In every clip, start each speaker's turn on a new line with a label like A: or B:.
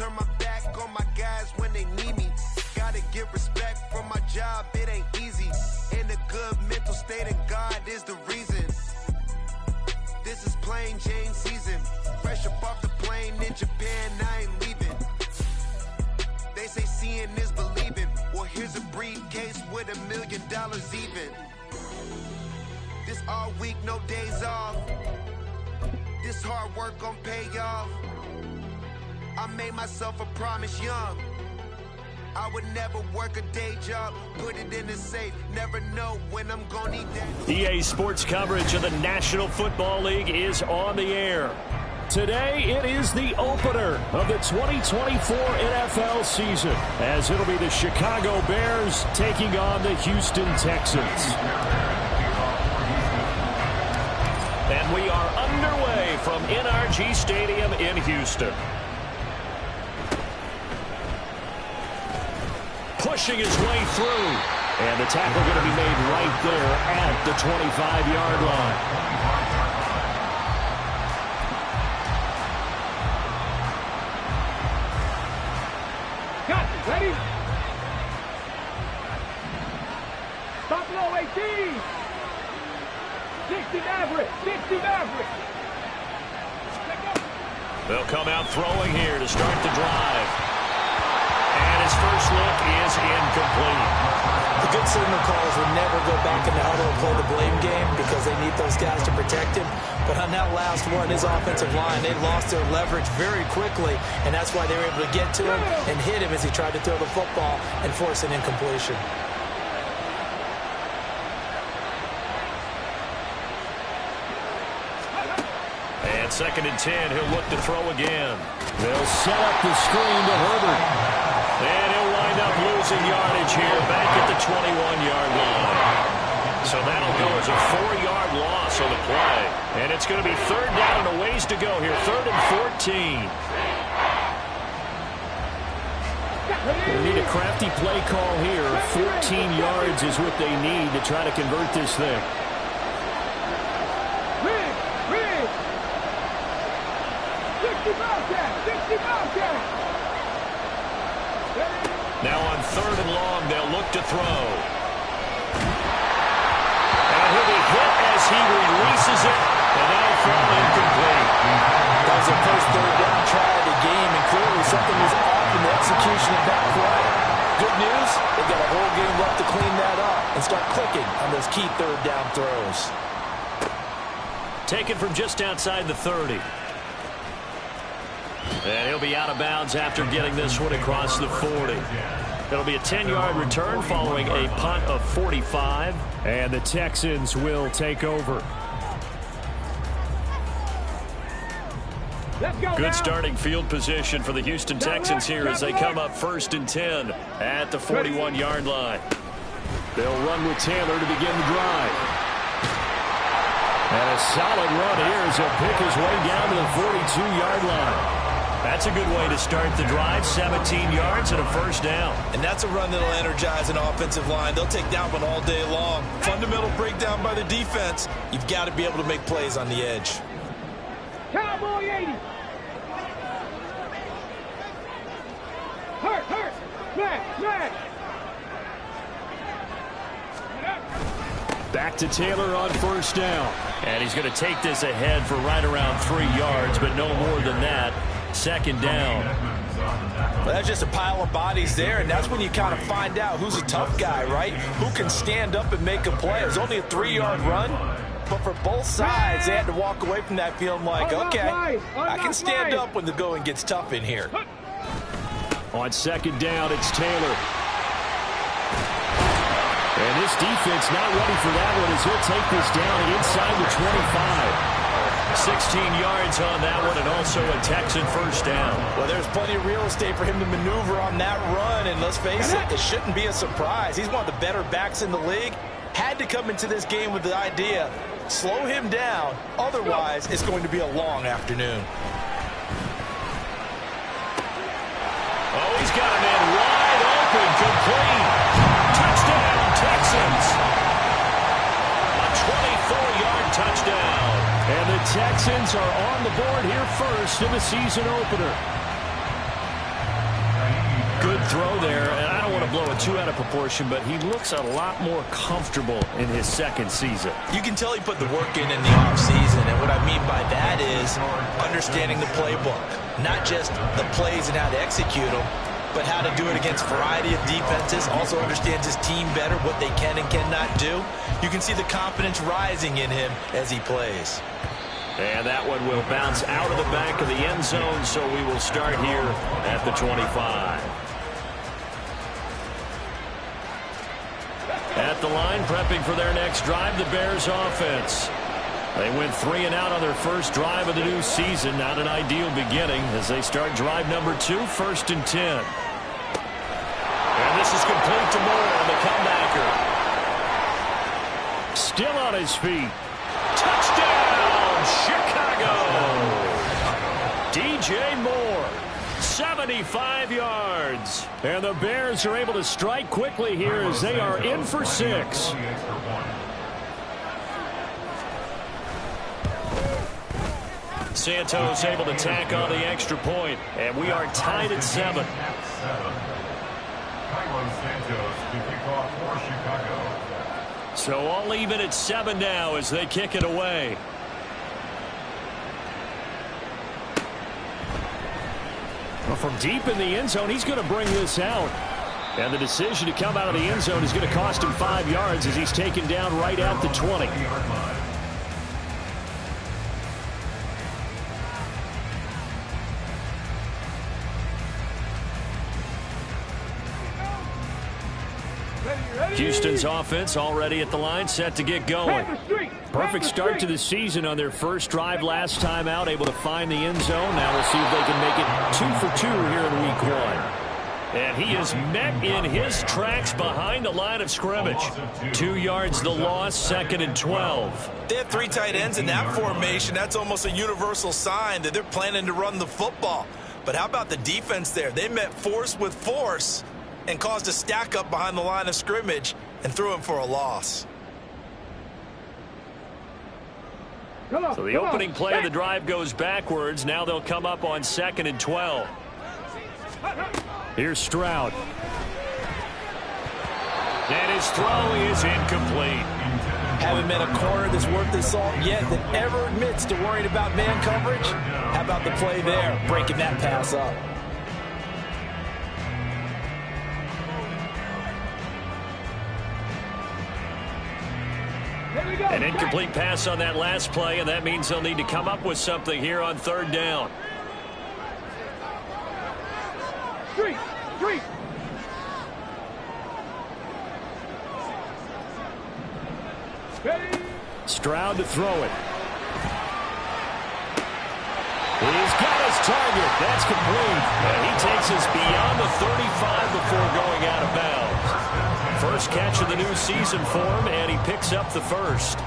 A: turn my back on my guys when they need me. Gotta get respect from my job, it ain't easy. In a good mental state, and God is the reason. This is plain Jane season. Fresh up off the plane in Japan, I ain't leaving. They say seeing is believing. Well, here's a briefcase with $1 million even. This all week, no days off. This hard work gon' pay off. I made myself a promise young. I would never work a day job, put it in the safe, never know when I'm gonna need that.
B: EA Sports coverage of the National Football League is on the air. Today, it is the opener of the 2024 NFL season, as it'll be the Chicago Bears taking on the Houston Texans. And we are underway from NRG Stadium in Houston. Pushing his way through. And the tackle going to be made right there at the 25-yard line.
C: Got it. Ready? Stop low, 18. 60 Maverick. 60 Maverick.
B: They'll come out throwing here to start the drive. And his first look is incomplete.
D: The good signal calls will never go back in the huddle and play the blame game because they need those guys to protect him. But on that last one, his offensive line, they lost their leverage very quickly, and that's why they were able to get to him and hit him as he tried to throw the football and force an incompletion.
B: And 2nd and 10, he'll look to throw again. They'll set up the screen to Herbert. And he'll wind up losing yardage here back at the 21-yard line. So that'll go as a 4-yard loss on the play. And it's going to be 3rd down and a ways to go here. 3rd and 14. They need a crafty play call here. 14 yards is what they need to try to convert this thing. Now on 3rd and long, they'll look to throw. And he'll be hit as he releases it, and that'll fall incomplete.
D: That was their first 3rd down try of the game, and clearly something was off in the execution of that play. Good news, they've got a whole game left to clean that up and start clicking on those key 3rd down throws.
B: Taken from just outside the 30. And he'll be out of bounds after getting this one across the 40. It'll be a 10-yard return following a punt of 45. And the Texans will take over. Good starting field position for the Houston Texans here as they come up 1st and 10 at the 41-yard line. They'll run with Taylor to begin the drive. And a solid run here as he'll pick his way down to the 42-yard line. That's a good way to start the drive. 17 yards and a 1st down.
D: And that's a run that'll energize an offensive line. They'll take that one all day long. Fundamental breakdown by the defense. You've got to be able to make plays on the edge.
C: Cowboy 80. Hurt. Smack.
B: Back to Taylor on 1st down. And he's going to take this ahead for right around 3 yards, but no more than that. 2nd down.
D: Well, that's just a pile of bodies there, and that's when you kind of find out who's a tough guy, right? Who can stand up and make a play. It was only a 3-yard run, but for both sides, they had to walk away from that feeling like, okay, I can stand up when the going gets tough in here.
B: On 2nd down, it's Taylor. And this defense not ready for that one as he'll take this down inside the 25. 16 yards on that one, and also a Texan 1st down.
D: Well, there's plenty of real estate for him to maneuver on that run, and let's face it shouldn't be a surprise. He's one of the better backs in the league. Had to come into this game with the idea, slow him down, otherwise it's going to be a long afternoon.
B: Oh, he's got a man wide open, complete. Touchdown, Texans. A 24-yard touchdown. And the Texans are on the board here first in the season opener. good throw there, and I don't want to blow it too out of proportion, but he looks a lot more comfortable in his second season.
D: You can tell he put the work in the offseason, and what I mean by that is understanding the playbook. Not just the plays and how to execute them, but how to do it against a variety of defenses. Also understands his team better, what they can and cannot do. You can see the confidence rising in him as he plays.
B: And that one will bounce out of the back of the end zone, so we will start here at the 25. At the line, prepping for their next drive, the Bears offense. They went 3 and out on their first drive of the new season. Not an ideal beginning as they start drive number 2, 1st and 10. And this is complete to Moore on the comebacker. Still on his feet. Touchdown, Chicago! DJ Moore, 75 yards. And the Bears are able to strike quickly here as they are in for 6. Santos able to tack on the extra point, and we are tied at 7. So all even at 7 now as they kick it away. Well, from deep in the end zone, he's going to bring this out. And the decision to come out of the end zone is going to cost him 5 yards as he's taken down right at the 20. Houston's offense already at the line, set to get going. Perfect start to the season on their first drive last time out, able to find the end zone. Now we'll see if they can make it 2 for 2 here in week 1. And he is met in his tracks behind the line of scrimmage. 2 yards the loss, 2nd and 12.
D: They have 3 tight ends in that formation. That's almost a universal sign that they're planning to run the football. But how about the defense there? They met force with force and caused a stack up behind the line of scrimmage and threw him for a loss.
B: So the opening play of the drive goes backwards. Now they'll come up on 2nd and 12. Here's Stroud. And his throw is incomplete.
D: Haven't been a corner that's worth the salt yet that ever admits to worrying about man coverage. How about the play there, breaking that pass up?
B: An incomplete pass on that last play, and that means they'll need to come up with something here on 3rd down.
C: Street.
B: Stroud to throw it. He's got his target. That's complete. And he takes us beyond the 35 before going out of bounds. First catch of the new season for him, and he picks up the first.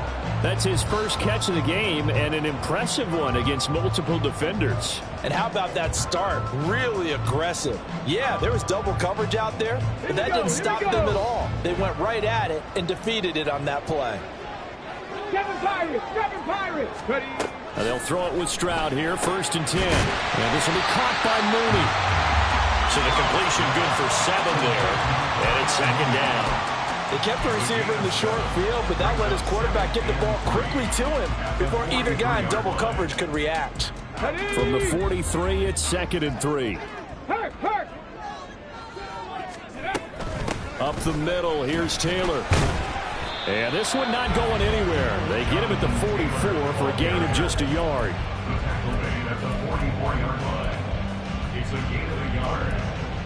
B: That's his first catch of the game, and an impressive one against multiple defenders.
D: And how about that start? Really aggressive. Yeah, there was double coverage out there, but that didn't stop them at all. They went right at it and defeated it on that play.
C: Seven Pirates. Ready.
B: They'll throw it with Stroud here, 1st and 10. And this will be caught by Mooney. So the completion good for 7 there. And it's 2nd down.
D: They kept the receiver in the short field, but that let his quarterback get the ball quickly to him before either guy in double coverage could react.
B: From the 43, it's 2nd and 3.
C: Hurt.
B: Up the middle, here's Taylor. And this one not going anywhere. They get him at the 44 for a gain of just a yard.
E: At the 44-yard line. It's a gain of a yard.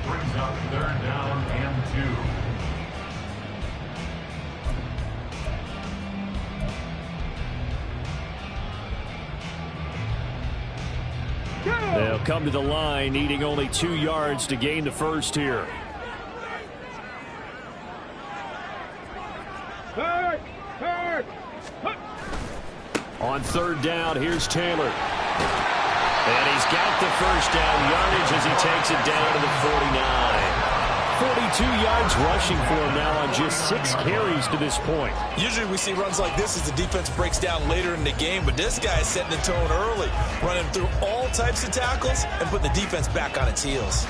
E: Brings up 3rd down and 2.
B: They'll come to the line, needing only 2 yards to gain the first here.
C: Hurt.
B: On 3rd down, here's Taylor. And he's got the first down yardage as he takes it down to the 49. 42 yards rushing for him now on just 6 carries to this point.
D: Usually we see runs like this as the defense breaks down later in the game, but this guy is setting the tone early, running through all types of tackles and putting the defense back on its heels.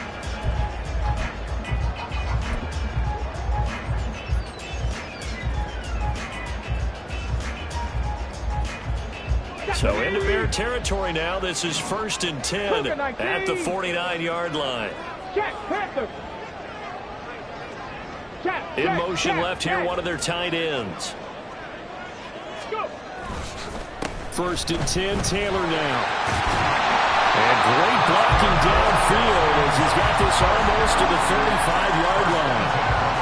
B: So into Bear territory now. This is 1st and 10 at the 49-yard line.
C: Check, Panther. Check,
B: In
C: check,
B: motion
C: check,
B: left here,
C: check.
B: one of their tight ends.
C: Go.
B: 1st and 10, Taylor now. And great blocking downfield as he's got this almost to the 35-yard line.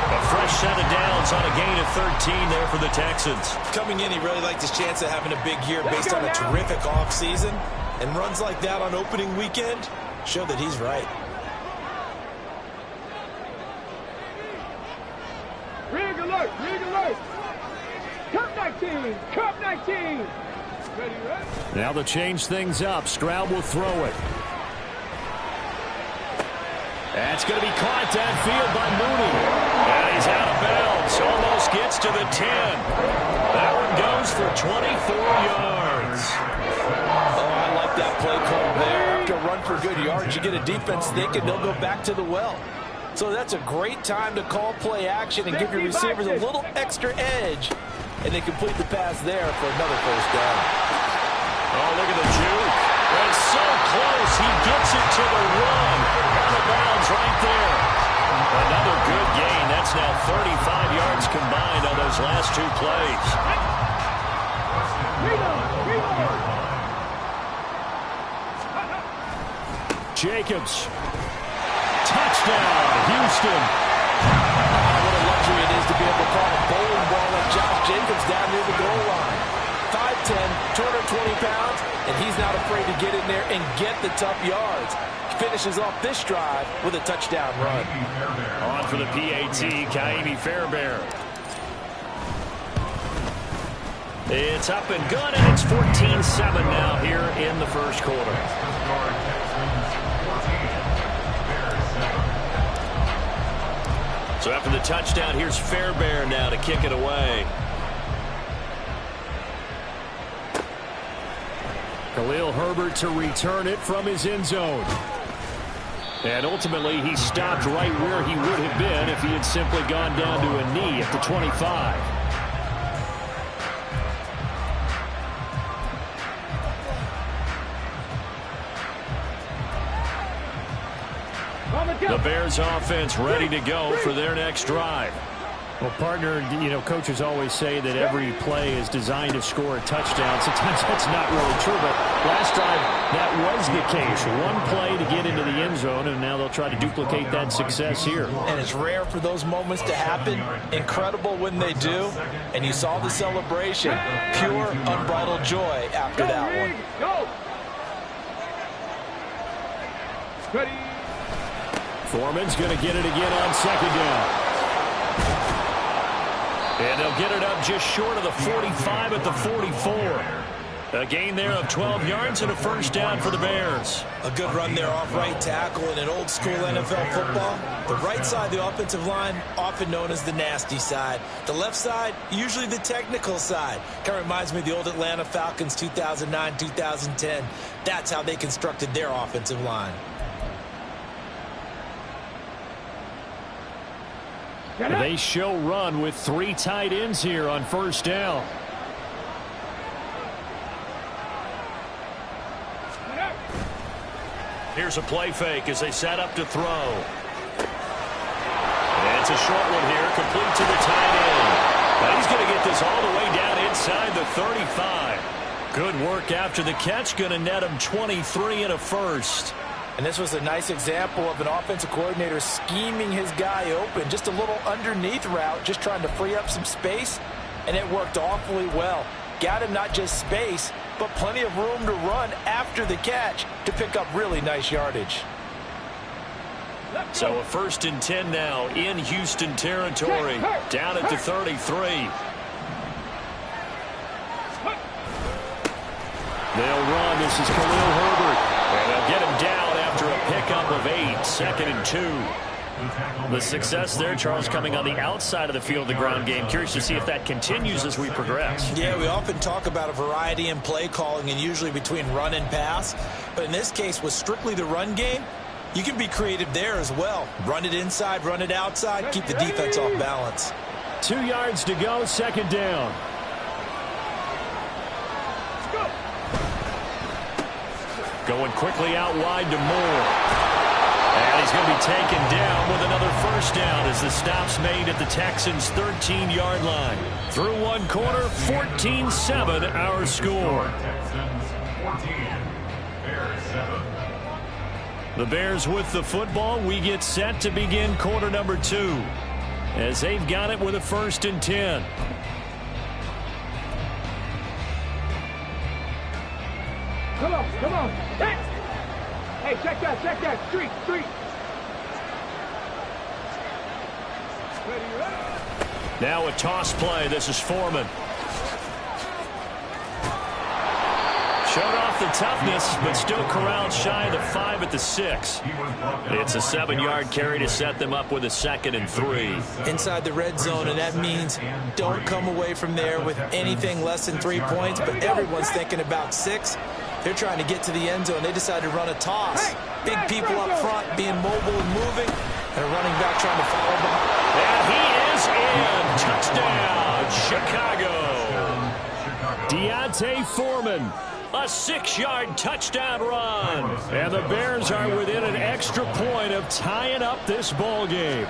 B: A fresh set of downs on a gain of 13 there for the Texans.
D: Coming in, he really liked his chance of having a big year based on a terrific offseason. And runs like that on opening weekend show that he's right.
C: Rig alert, rig alert. Cup 19, Cup 19. Ready, ready?
B: Now to change things up, Stroud will throw it. That's going to be caught downfield by Mooney. And he's out of bounds. Almost gets to the 10. That one goes for 24 yards.
D: Oh, I like that play call there. After a run for good yards, you get a defense thinking they'll go back to the well. So that's a great time to call play action and give your receivers a little extra edge. And they complete the pass there for another first down.
B: Oh, look at the juke. That's so close. He gets it to the run. Out of bounds right there. Another good gain. That's now 35 yards combined on those last two plays. Jacobs. Touchdown, Houston.
D: What a luxury it is to be able to call a bowling ball like Josh Jacobs down near the goal line. 5'10", 220 pounds, and he's not afraid to get in there and get the tough yards. Finishes off this drive with a touchdown run.
B: On for the PAT, Kaimi Fairbairn. It's up and good, and it's 14-7 now here in the first quarter. So after the touchdown, here's Fairbairn now to kick it away. Khalil Herbert to return it from his end zone. And ultimately, he stopped right where he would have been if he had simply gone down to a knee at the 25. The Bears offense ready to go for their next drive. Well, partner, you know, coaches always say that every play is designed to score a touchdown. Sometimes that's not really true, but last drive that was the case. One play to get into the end zone, and now they'll try to duplicate that success here.
D: And it's rare for those moments to happen. Incredible when they do. And you saw the celebration. Pure, unbridled joy after that one.
C: Go. Ready.
B: Foreman's going to get it again on second down. And they'll get it up just short of the 45 at the 44. A gain there of 12 yards and a first down for the Bears.
D: A good run there off right tackle in an old school NFL football. The right side of the offensive line, often known as the nasty side. The left side, usually the technical side. Kind of reminds me of the old Atlanta Falcons 2009-2010. That's how they constructed their offensive line.
B: They show run with three tight ends here on first down. Here's a play fake as they set up to throw. And it's a short one here, complete to the tight end. Now he's going to get this all the way down inside the 35. Good work after the catch, going to net him 23 and a first.
D: And this was a nice example of an offensive coordinator scheming his guy open. Just a little underneath route, just trying to free up some space, and it worked awfully well. Got him not just space, but plenty of room to run after the catch to pick up really nice yardage.
B: So a 1st and 10 now in Houston territory, down at the 33. They'll run. This is Khalil Herbert. And they'll get him down after a pickup of 8, 2nd and 2. The success there, Charles, coming on the outside of the field, the ground game. Curious to see if that continues as we progress.
D: Yeah, we often talk about a variety in play calling and usually between run and pass. But in this case, with strictly the run game, you can be creative there as well. Run it inside, run it outside, keep the defense off balance.
B: 2 yards to go, 2nd down. Going quickly out wide to Moore. And he's going to be taken down with another first down as the stop's made at the Texans' 13-yard line. Through one quarter, 14-7 our score.
E: Texans 14, Bears 7.
B: The Bears with the football. We get set to begin quarter number 2 as they've got it with a 1st and 10.
C: Come on, come on. Hey, check that. Street. Ready.
B: Now a toss play. This is Foreman. Showed off the toughness, but still corralled shy of the 5 at the 6. It's a 7-yard carry to set them up with a 2nd and 3.
D: Inside the red zone, and that means don't come away from there with anything less than 3 points, but everyone's thinking about 6. They're trying to get to the end zone. They decide to run a toss. Big people up front being mobile and moving, and a running back trying to follow them.
B: And he is in. Touchdown, Chicago. Deontay Foreman, a 6-yard touchdown run. And the Bears are within an extra point of tying up this ball game.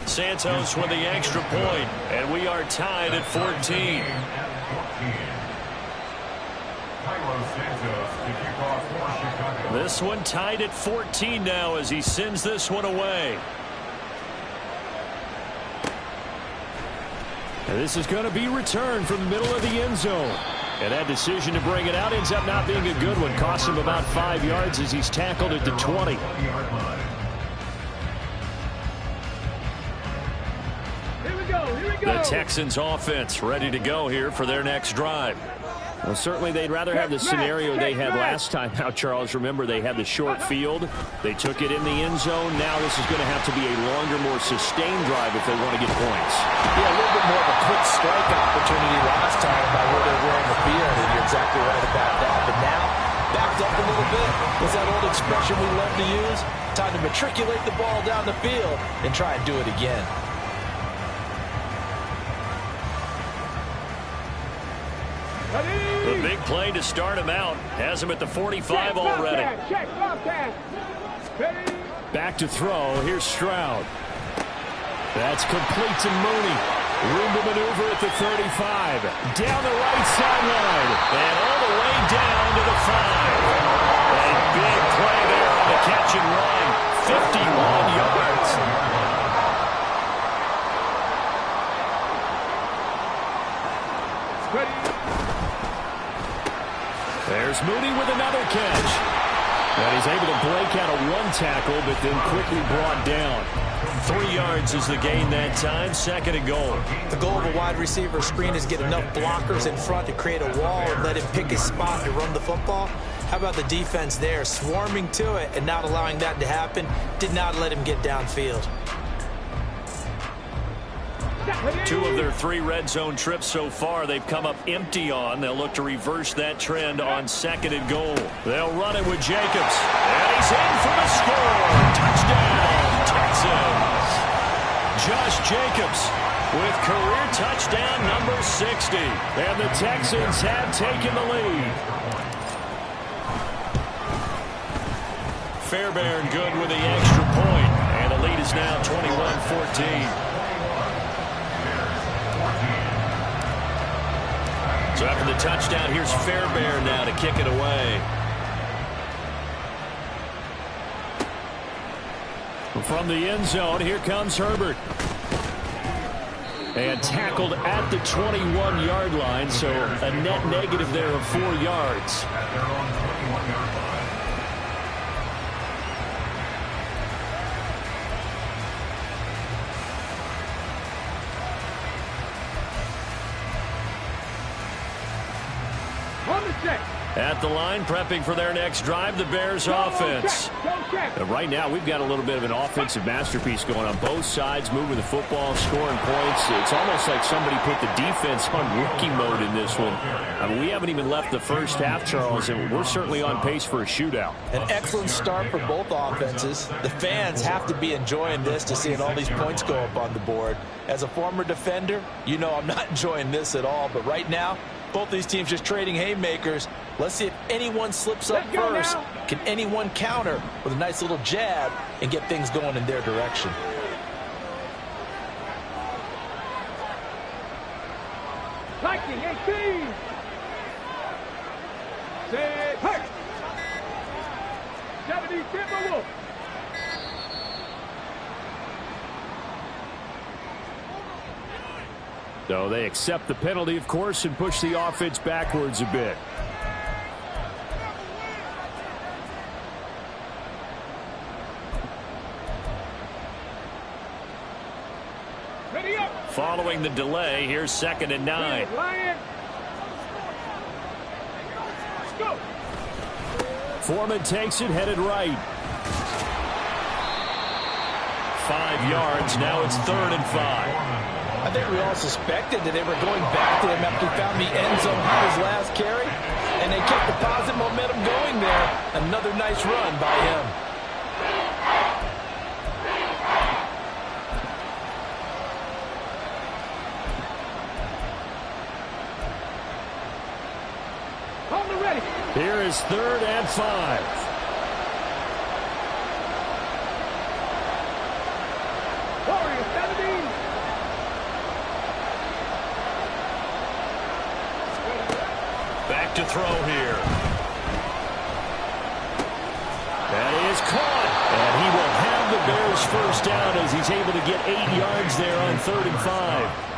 B: Santos with the extra point, and we are tied at 14. This one tied at 14 now as he sends this one away. And this is going to be returned from the middle of the end zone. And that decision to bring it out ends up not being a good one. Costs him about 5 yards as he's tackled at the 20.
C: Here we go.
B: The Texans offense ready to go here for their next drive. Well, certainly they'd rather have the scenario they had last time out, Charles. Remember, they had the short field. They took it in the end zone. Now this is going to have to be a longer, more sustained drive if they want to get points.
D: Yeah, a little bit more of a quick strike opportunity last time by where they were on the field, and you're exactly right about that. But now, backed up a little bit. What's that old expression we love to use? Time to matriculate the ball down the field and try and do it again.
B: The big play to start him out has him at the 45 already. Back to throw. Here's Stroud. That's complete to Mooney. Room to maneuver at the 35. Down the right sideline. And all the way down to the 5. A big play there on the catch and run. 51 yards. There's Mooney with another catch. And he's able to break out of one tackle, but then quickly brought down. 3 yards is the gain that time. 2nd and goal.
D: The goal of a wide receiver screen is get enough blockers in front to create a wall and let him pick his spot to run the football. How about the defense there, swarming to it and not allowing that to happen? Did not let him get downfield.
B: 2 of their 3 red zone trips so far they've come up empty on. They'll look to reverse that trend on 2nd and goal. They'll run it with Jacobs. And he's in for the score. Touchdown, Texans. Josh Jacobs with career touchdown number 60. And the Texans have taken the lead. Fairbairn good with the extra point. And the lead is now 21-14. So after the touchdown, here's Fairbairn now to kick it away. From the end zone, here comes Herbert. And tackled at the 21-yard line, so a net negative there of 4 yards. At the line, prepping for their next drive, the Bears offense. Right now, we've got a little bit of an offensive masterpiece going on both sides, moving the football, scoring points. It's almost like somebody put the defense on rookie mode in this one. I mean, we haven't even left the first half, Charles, and we're certainly on pace for a shootout.
D: An excellent start for both offenses. The fans have to be enjoying this to seeing all these points go up on the board. As a former defender, you know I'm not enjoying this at all, but right now, both these teams just trading haymakers, Let's see if anyone slips up first. Can anyone counter with a nice little jab and get things going in their direction?
C: Liking 18. Say, hey. 70 Timberwolves.
B: So they accept the penalty, of course, and push the offense backwards a bit.
C: Ready up.
B: Following the delay, here's 2nd and 9.
C: Lions. Go.
B: Foreman takes it, headed right. 5 yards, now it's 3rd and 5.
D: I think we all suspected that they were going back to him after he found the end zone on his last carry, and they kept the positive momentum going there. Another nice run by him.
C: On the ready.
B: Here is 3rd and 5.
C: Warriors 17.
B: Back to throw here. That is caught. And he will have the Bears first down as he's able to get 8 yards there on 3rd and 5.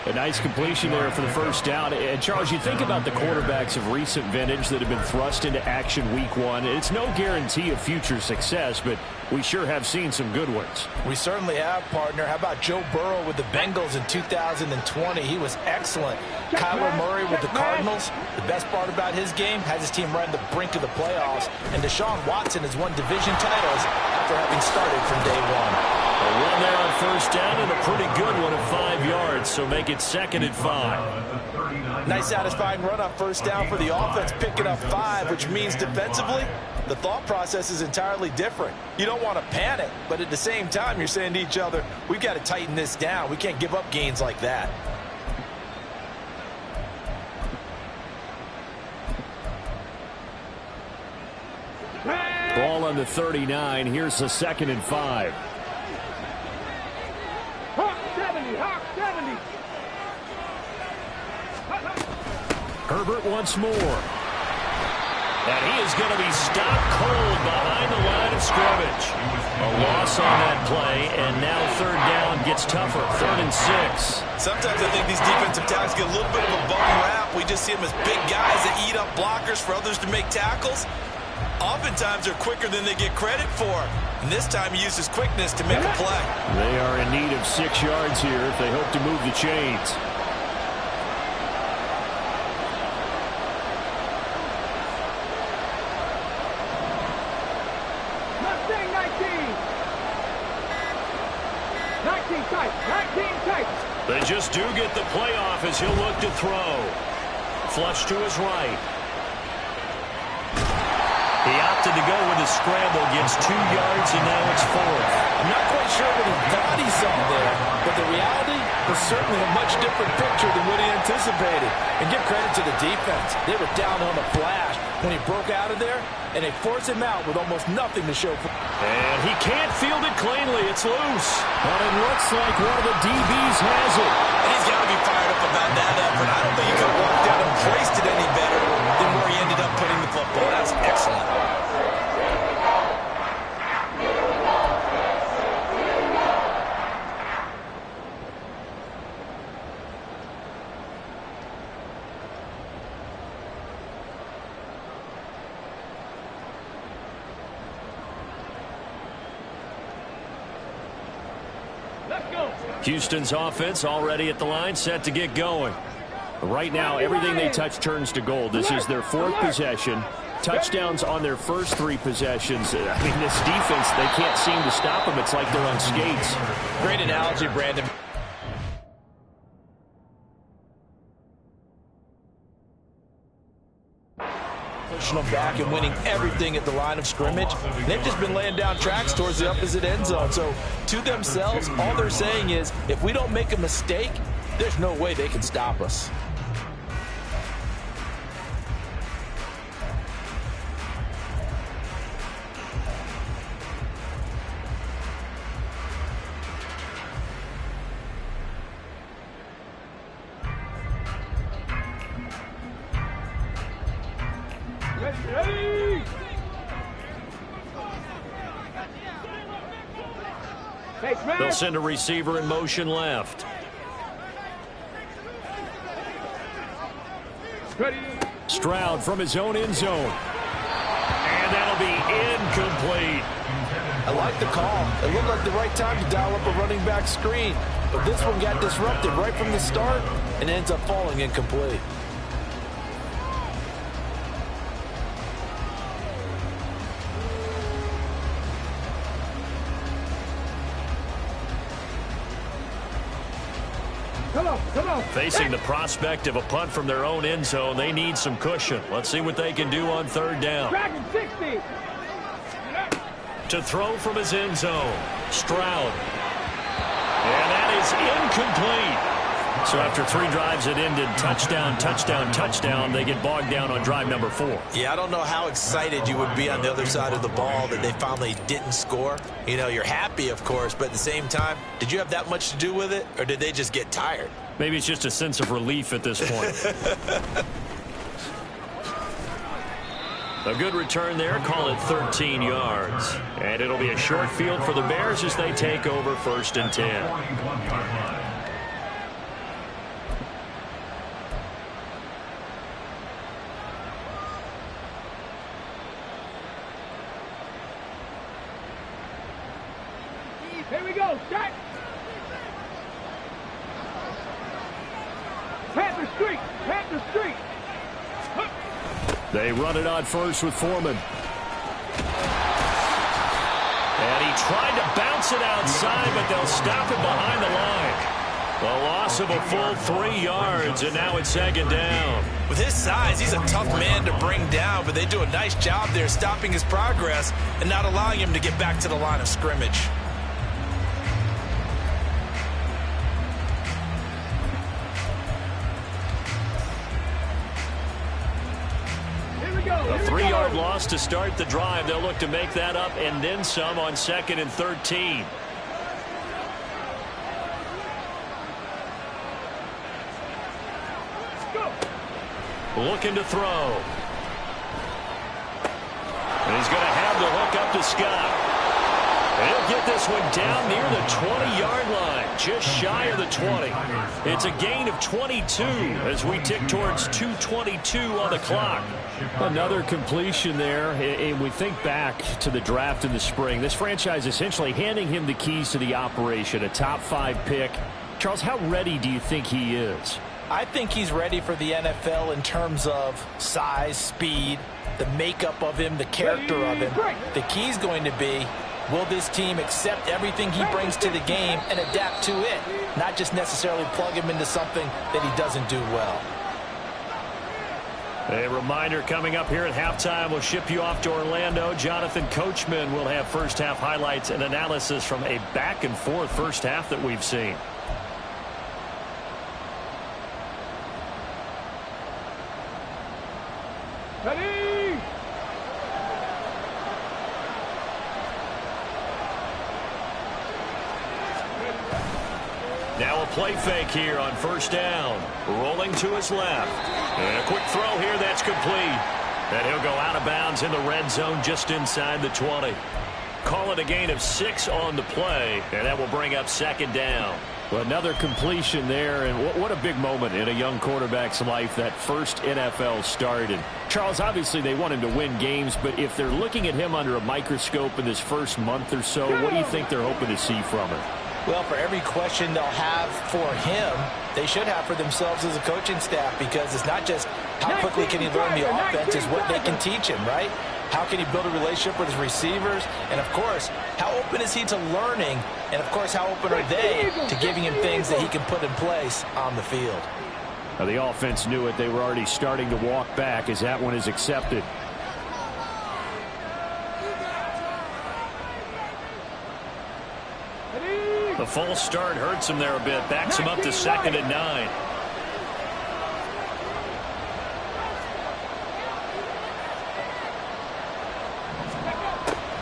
B: A nice completion there for the first down. And Charles, you think about the quarterbacks of recent vintage that have been thrust into action week 1. It's no guarantee of future success, but we sure have seen some good ones.
D: We certainly have, partner. How about Joe Burrow with the Bengals in 2020? He was excellent. Kyler Murray with the Cardinals. The best part about his game, has his team right on the brink of the playoffs. And Deshaun Watson has won division titles after having started from day 1.
B: A run there on first down and a pretty good one of 5 yards, so make it 2nd and 5.
D: Nice satisfying run on first down for the offense, picking up 5, which means defensively, the thought process is entirely different. You don't want to panic, but at the same time, you're saying to each other, we've got to tighten this down. We can't give up gains like that.
B: Ball on the 39. Here's the 2nd and 5.
C: Hawk 70. Hawk 70.
B: Herbert once more. And he is going to be stopped cold behind the line of scrimmage. A loss on that play, and now 3rd down gets tougher. 3rd and 6.
D: Sometimes I think these defensive tackles get a little bit of a bum rap. We just see them as big guys that eat up blockers for others to make tackles. Oftentimes they're quicker than they get credit for. And this time he used his quickness to make a play.
B: They are in need of 6 yards here if they hope to move the chains.
C: Mustang 19. 19 tight. 19 tight.
B: They just do get the playoff as he'll look to throw. Flush to his right. He opted to go with a scramble, gets 2 yards, and now it's 4th.
D: I'm not quite sure what he thought he saw there, but the reality was certainly a much different picture than what he anticipated. And give credit to the defense. They were down on the flash when he broke out of there, and they forced him out with almost nothing to show for.
B: And he can't field it cleanly. It's loose. But it looks like one of the DBs has it.
D: And he's got to be fired up about that effort. I don't think he could have walked out and placed it any better than where he ended up putting the football. That's excellent.
B: Houston's offense already at the line, set to get going. Right now, everything they touch turns to gold. This is their 4th possession. Touchdowns on their first 3 possessions. I mean, this defense, they can't seem to stop them. It's like they're on skates.
D: Great analogy, Brandon. Pushing them back and winning everything at the line of scrimmage. They've just been laying down tracks towards the opposite end zone. So to themselves, all they're saying is, if we don't make a mistake, there's no way they can stop us.
B: They'll send a receiver in motion left.
C: Ready.
B: Stroud from his own end zone. And that'll be incomplete.
D: I like the call. It looked like the right time to dial up a running back screen. But this one got disrupted right from the start and ends up falling incomplete.
C: Come on.
B: Facing the prospect of a punt from their own end zone, they need some cushion. Let's see what they can do on third down.
C: Dragon 60.
B: To throw from his end zone, Stroud. And that is incomplete. So after 3 drives that ended touchdown, touchdown, touchdown, they get bogged down on drive number 4.
D: Yeah, I don't know how excited you would be on the other side of the ball that they finally didn't score. You know, you're happy, of course, but at the same time, did you have that much to do with it, or did they just get tired?
B: Maybe it's just a sense of relief at this point. A good return there, call it 13 yards. And it'll be a short field for the Bears as they take over 1st and 10.
C: Here we go. Shot. Panther Street. Panther Street.
B: They run it on first with Foreman. And he tried to bounce it outside, but they'll stop it behind the line. A loss of a full 3 yards, and now it's 2nd down.
D: With his size, he's a tough man to bring down, but they do a nice job there stopping his progress and not allowing him to get back to the line of scrimmage.
B: A 3-yard loss to start the drive. They'll look to make that up and then some on 2nd and 13. Looking to throw. And he's going to have the hook up to Scott. And he'll get this one down near the 20-yard line, just shy of the 20. It's a gain of 22 as we tick towards 2:22 on the clock. Another completion there, and we think back to the draft in the spring. This franchise essentially handing him the keys to the operation, a top 5 pick. Charles, how ready do you think he is?
D: I think he's ready for the NFL in terms of size, speed, the makeup of him, the character of him. The key's going to be, will this team accept everything he brings to the game and adapt to it, not just necessarily plug him into something that he doesn't do well.
B: A reminder coming up here at halftime, we'll ship you off to Orlando. Jonathan Coachman will have first half highlights and analysis from a back and forth first half that we've seen.
C: Ready.
B: Now a play fake here on 1st down. Rolling to his left. And a quick throw here that's complete. And he'll go out of bounds in the red zone just inside the 20. Call it a gain of 6 on the play. And that will bring up 2nd down. Well, another completion there, and what a big moment in a young quarterback's life, that first NFL start. And Charles, obviously they want him to win games, but if they're looking at him under a microscope in this first month or so, what do you think they're hoping to see from him?
D: Well, for every question they'll have for him, they should have for themselves as a coaching staff, because it's not just how quickly can he learn the offense, it's what they can teach him, right? How can he build a relationship with his receivers? And, of course, how open is he to learning? And, of course, how open are they to giving him things that he can put in place on the field?
B: Now, the offense knew it. They were already starting to walk back as that one is accepted. The false start hurts him there a bit. Backs him up to 2nd and 9.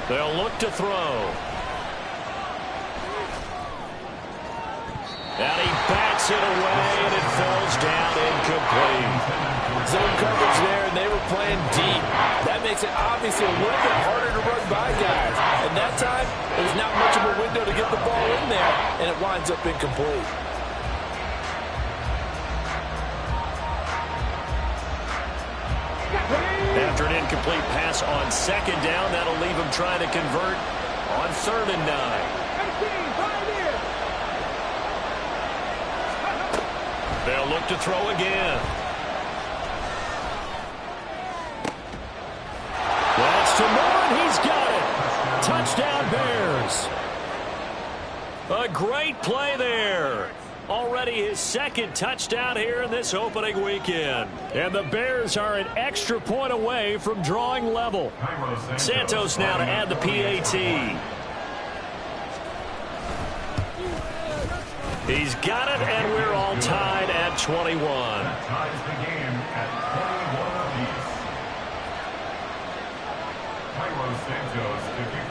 B: They'll look to throw. And he bats it away, and it falls down incomplete.
D: Zone coverage there, and they were playing deep. That makes it obviously a little bit harder to run by guys. And And that time, there's not much of a window to get the ball in there, and it winds up incomplete.
B: After an incomplete pass on second down, that'll leave him trying to convert on 3rd and 9. They'll look to throw again. That's to Moore, and he's got it. Touchdown, Bears. A great play there. Already his 2nd touchdown here in this opening weekend. And the Bears are an extra point away from drawing level. Santos now to add the PAT. He's got it, and we're all tied at 21.
E: That ties the game at 21 apiece.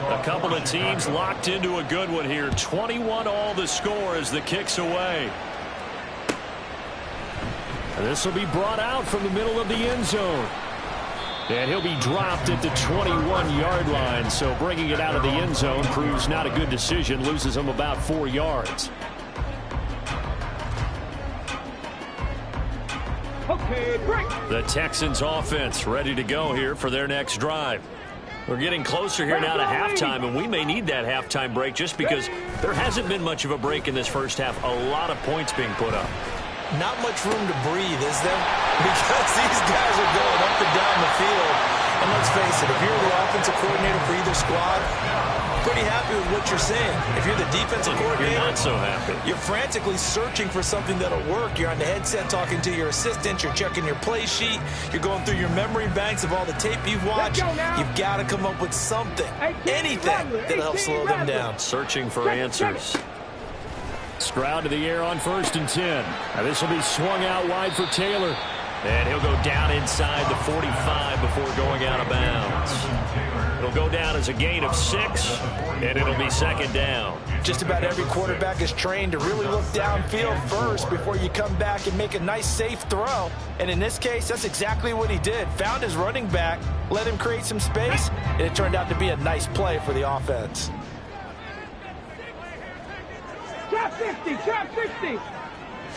B: A couple of teams locked into a good one here. 21 all the score as the kick's away. And this will be brought out from the middle of the end zone. And he'll be dropped at the 21-yard line. So bringing it out of the end zone proves not a good decision. Loses him about 4 yards.
C: Okay, break.
B: The Texans offense ready to go here for their next drive. We're getting closer here now to halftime, and we may need that halftime break just because there hasn't been much of a break in this first half. A lot of points being put up.
D: Not much room to breathe, is there? Because these guys are going up and down the field. And let's face it, if you're the offensive coordinator for either squad, pretty happy with what you're saying. If you're the defensive coordinator,
B: you're not so happy.
D: You're frantically searching for something that'll work. You're on the headset talking to your assistant. You're checking your play sheet. You're going through your memory banks of all the tape you've watched. You've got to come up with something, anything that'll help slow them down.
B: Searching for answers. Stroud to the air on 1st and 10. Now this will be swung out wide for Taylor. And he'll go down inside the 45 before going out of bounds. It'll go down as a gain of 6, and it'll be 2nd down.
D: Just about every quarterback is trained to really look downfield first before you come back and make a nice, safe throw. And in this case, that's exactly what he did. Found his running back, let him create some space, and it turned out to be a nice play for the offense.
C: Trap 60, trap 60.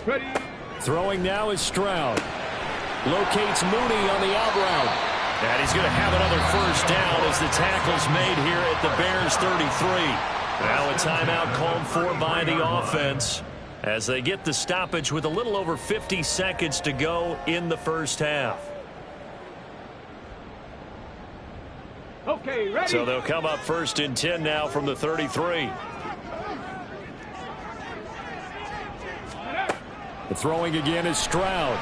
C: Ready.
B: Throwing now is Stroud. Locates Mooney on the out route. And he's going to have another 1st down as the tackle's made here at the Bears 33. Now a timeout called for by the offense as they get the stoppage with a little over 50 seconds to go in the first half.
C: Okay, ready.
B: So they'll come up 1st and 10 now from the 33. The throwing again is Stroud.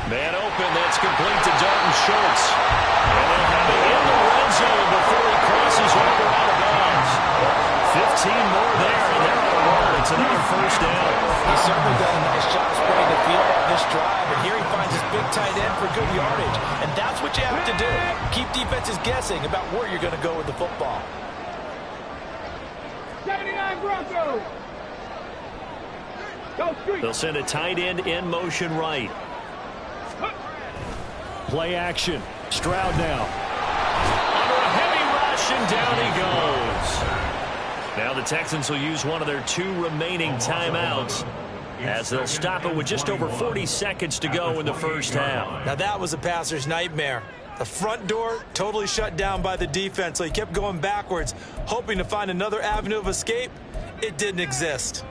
B: Man open, that's complete to Dalton Schultz. And they'll have it in the red zone before he crosses over out of bounds. 15 more there, and they're on a roll. It's another 1st down.
D: He's certainly done a nice job spreading the field on this drive, and here he finds his big tight end for good yardage. And that's what you have to do. Keep defenses guessing about where you're going to go with the football.
C: 79 Broncos. Go street.
B: They'll send a tight end in motion right. Play action. Stroud now. Under a heavy rush, and down he goes. Now the Texans will use one of their 2 remaining timeouts as they'll stop it with just over 40 seconds to go in the first half.
D: Now that was a passer's nightmare. The front door totally shut down by the defense, so he kept going backwards, hoping to find another avenue of escape. It didn't exist.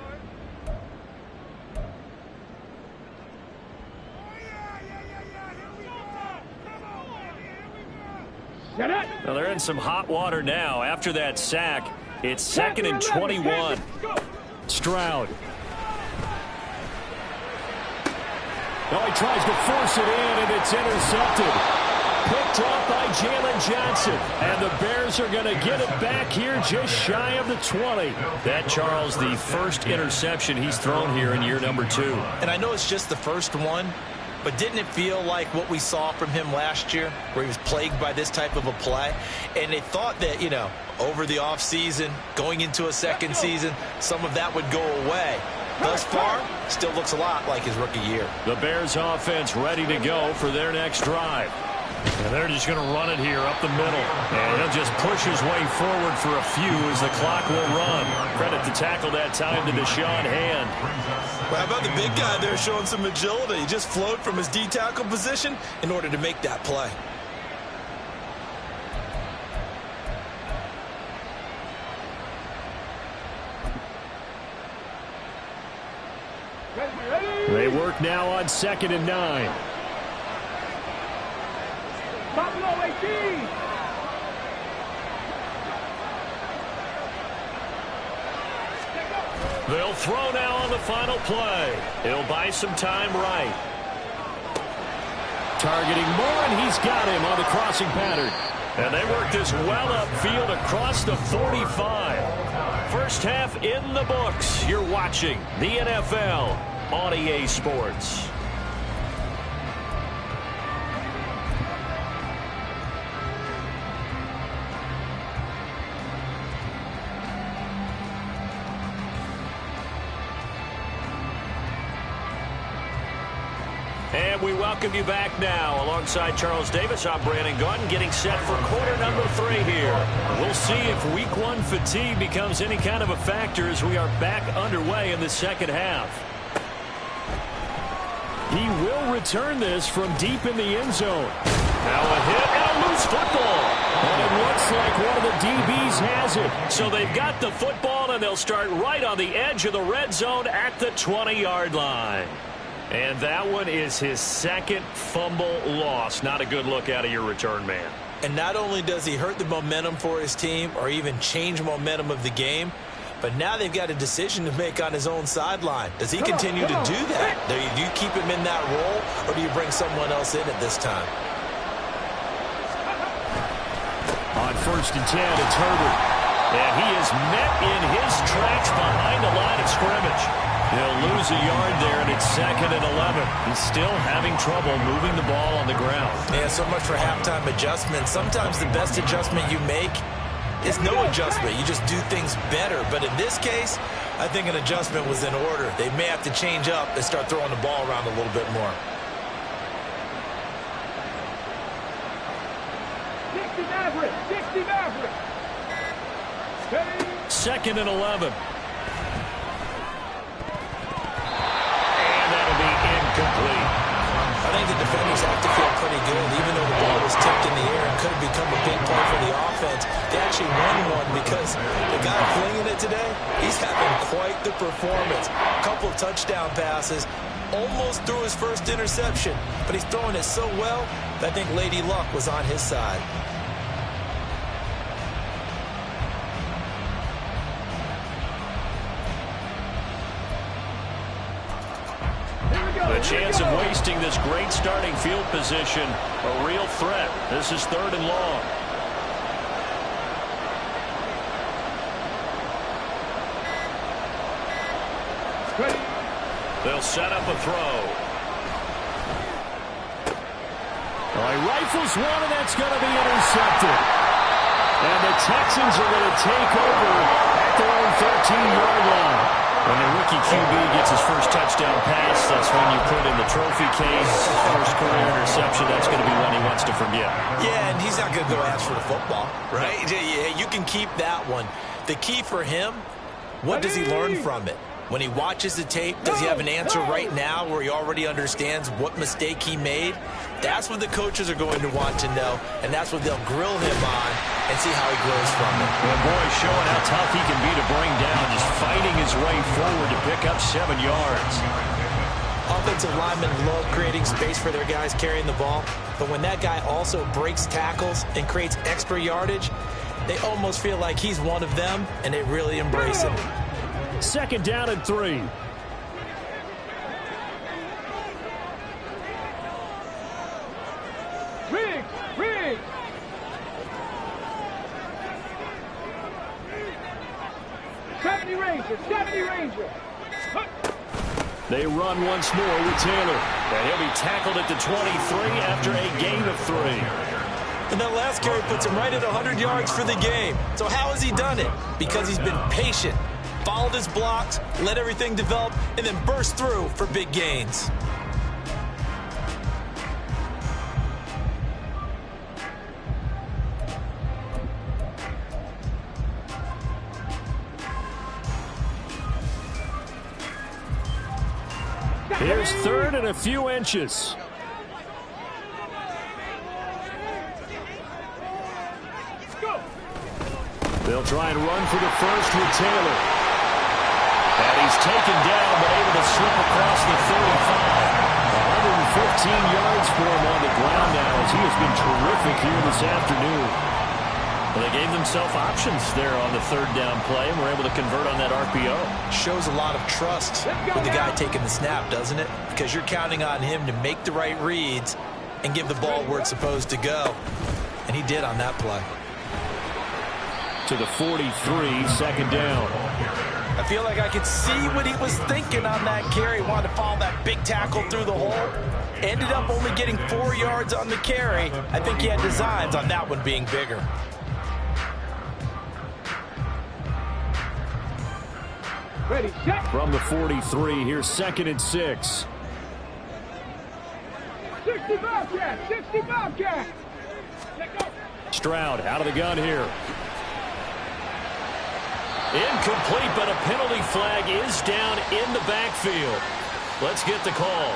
B: Well, they're in some hot water now. After that sack, it's 2nd and 21. Stroud. No, he tries to force it in, and it's intercepted. Picked up by Jalen Johnson. And the Bears are going to get it back here just shy of the 20. That, Charles, the first interception he's thrown here in year number 2.
D: And I know it's just the first one, but didn't it feel like what we saw from him last year, where he was plagued by this type of a play? And they thought that, you know, over the offseason, going into a second season, some of that would go away. Thus far, still looks a lot like his rookie year.
B: The Bears offense ready to go for their next drive. And they're just going to run it here up the middle. And he'll just push his way forward for a few as the clock will run. Credit the tackle that time to Deshaun Hand.
D: Well, how about the big guy there showing some agility? He just flowed from his D-tackle position in order to make that play.
B: They work now on 2nd and 9.
C: Buffalo 18.
B: They'll throw now on the final play. He'll buy some time right. Targeting Moore, and he's got him on the crossing pattern. And they work this well upfield across the 45. First half in the books. You're watching the NFL on EA Sports. And we welcome you back now. Alongside Charles Davis, I'm Brandon Gaudin, getting set for quarter number 3 here. We'll see if week 1 fatigue becomes any kind of a factor as we are back underway in the second half. He will return this from deep in the end zone. Now a hit and a loose football. And it looks like one of the DBs has it. So they've got the football, and they'll start right on the edge of the red zone at the 20-yard line. And that one is his second fumble loss. Not a good look out of your return man.
D: And not only does he hurt the momentum for his team or even change momentum of the game, but now they've got a decision to make on his own sideline. Does he continue to do that? Do you keep him in that role, or do you bring someone else in at this time?
B: On 1st and 10, it's Herbert. And he is met in his tracks behind the line of scrimmage. He'll lose a yard there, and it's 2nd and 11. He's still having trouble moving the ball on the ground.
D: Yeah, so much for halftime adjustment. Sometimes the best adjustment you make is no adjustment. You just do things better. But in this case, I think an adjustment was in order. They may have to change up and start throwing the ball around a little bit more.
C: 60 Maverick. 60 Maverick.
B: 2nd and 11. And that'll be incomplete.
D: I think the defenders have to feel pretty good. Even though the ball was tipped in the air and could have become a big play for the offense, they actually won one because the guy flinging it today, he's having quite the performance. A couple touchdown passes, almost threw his first interception, but he's throwing it so well that I think Lady Luck was on his side.
B: The chance of wasting this great starting field position, a real threat. This is 3rd and long. They'll set up a throw. He rifles one, and that's going to be intercepted. And the Texans are going to take over at their own 13-yard line. When the rookie QB gets his first touchdown pass, that's when you put in the trophy case. First career interception, that's going to be one he wants to forget.
D: Yeah, and he's not going to go ask for the football, right? Yeah, you can keep that one. The key for him, what does he learn from it? When he watches the tape, does he have an answer right now where he already understands what mistake he made? That's what the coaches are going to want to know, and that's what they'll grill him on and see how he grows from it.
B: Well, boy, showing how tough he can be to bring down, just fighting his way forward to pick up 7 yards.
D: Offensive linemen love creating space for their guys carrying the ball, but when that guy also breaks tackles and creates extra yardage, they almost feel like he's one of them, and they really embrace it.
B: 2nd down and 3.
C: Riggs. Seventy Ranger.
B: They run once more with Taylor. And he'll be tackled at the 23 after a gain of 3.
D: And that last carry puts him right at 100 yards for the game. So how has he done it? Because he's been patient, followed his blocks, let everything develop, and then burst through for big gains.
B: Here's third and a few inches. They'll try and run for the first with Taylor. And he's taken down, but able to slip across the 35. 115 yards for him on the ground now, as he has been terrific here this afternoon. Well, they gave themselves options there on the third down play, and were able to convert on that RPO.
D: Shows a lot of trust with the guy taking the snap, doesn't it? Because you're counting on him to make the right reads and give the ball where it's supposed to go. And he did on that play.
B: To the 43, second down.
D: I feel like I could see what he was thinking on that carry. Wanted to follow that big tackle through the hole. Ended up only getting 4 yards on the carry. I think he had designs on that one being bigger.
C: Ready, set.
B: From the 43, here's second and 6.
C: 60 Bobcat, 60 Bobcat.
B: Stroud out of the gun here. Incomplete, but a penalty flag is down in the backfield. Let's get the call.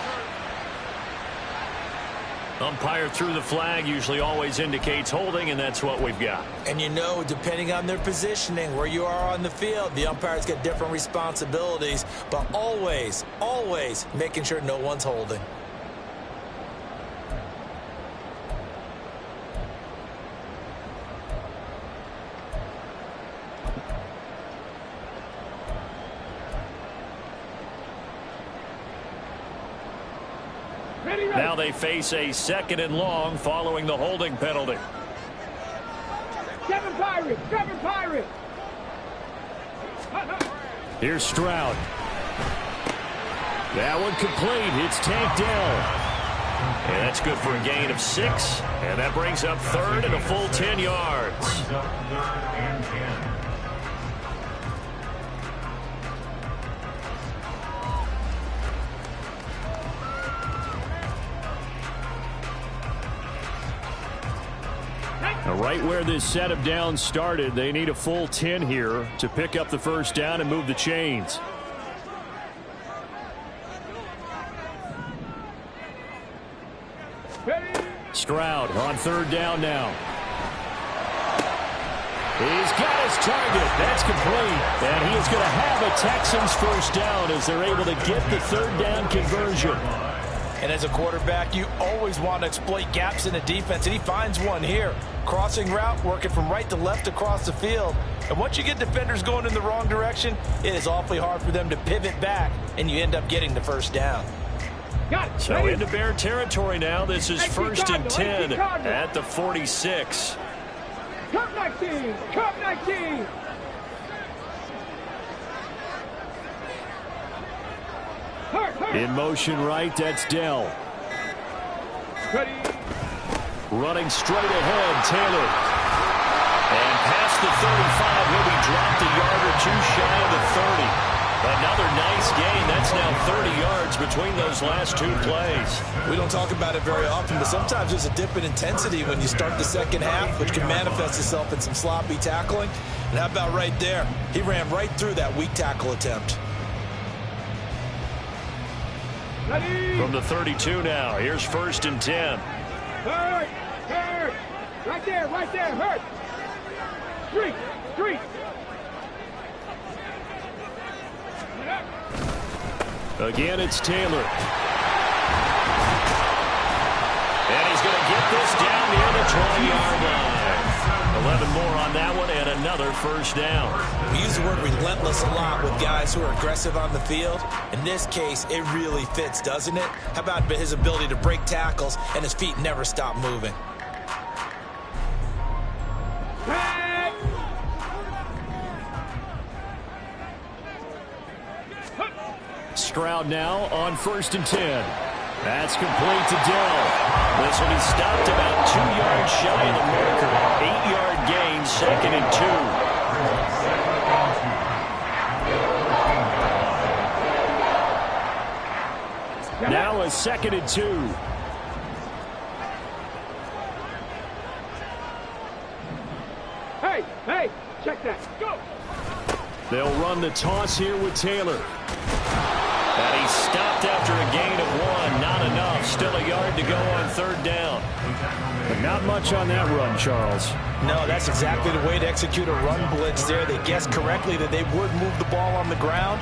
B: Umpire threw the flag, usually always indicates holding, and that's what we've got.
D: And you know, depending on their positioning, where you are on the field, the umpires get different responsibilities, but always, always making sure no one's holding.
B: Now they face a second and long following the holding penalty.
C: 7 Pirates, 7 Pirates.
B: Here's Stroud. That one complete. It's tanked down. And that's good for a gain of 6. And that brings up third and a full 10 yards. Right where this set of downs started, they need a full 10 here to pick up the first down and move the chains. Stroud on third down now. He's got his target. That's complete. And he is going to have a Texans first down as they're able to get the third down conversion.
D: And as a quarterback, you always want to exploit gaps in the defense, and he finds one here. Crossing route, working from right to left across the field. And once you get defenders going in the wrong direction, it is awfully hard for them to pivot back, and you end up getting the first down.
B: So into Bear territory now. This is first and 10 at the 46.
C: Cup 19, Cup 19.
B: In motion right, that's Dell.
C: Ready.
B: Running straight ahead, Taylor. And past the 35, he'll be dropped a yard or two shy of the 30. Another nice gain. That's now 30 yards between those last two plays.
D: We don't talk about it very often, but sometimes there's a dip in intensity when you start the second half, which can manifest itself in some sloppy tackling. And how about right there? He ran right through that weak tackle attempt.
B: From the 32 now, here's first and 10.
C: Hurt, hurt. Right there, hurt. Street.
B: Again, it's Taylor. And he's going to get this down near the 20-yard line. 11 more on that one and another first down.
D: We use the word relentless a lot with guys who are aggressive on the field. In this case, it really fits, doesn't it? How about his ability to break tackles and his feet never stop moving?
B: Stroud now on first and 10. That's complete to Dell. This will be stopped about 2 yards shy of the marker. 8-yard gain, second and 2. Now a second and 2.
C: Hey, check that. Go.
B: They'll run the toss here with Taylor. And he's stopped after a gain of 1. Not enough. Still a yard to go on 3rd down.
F: But not much on that run, Charles.
D: No, that's exactly the way to execute a run blitz there. They guessed correctly that they would move the ball on the ground,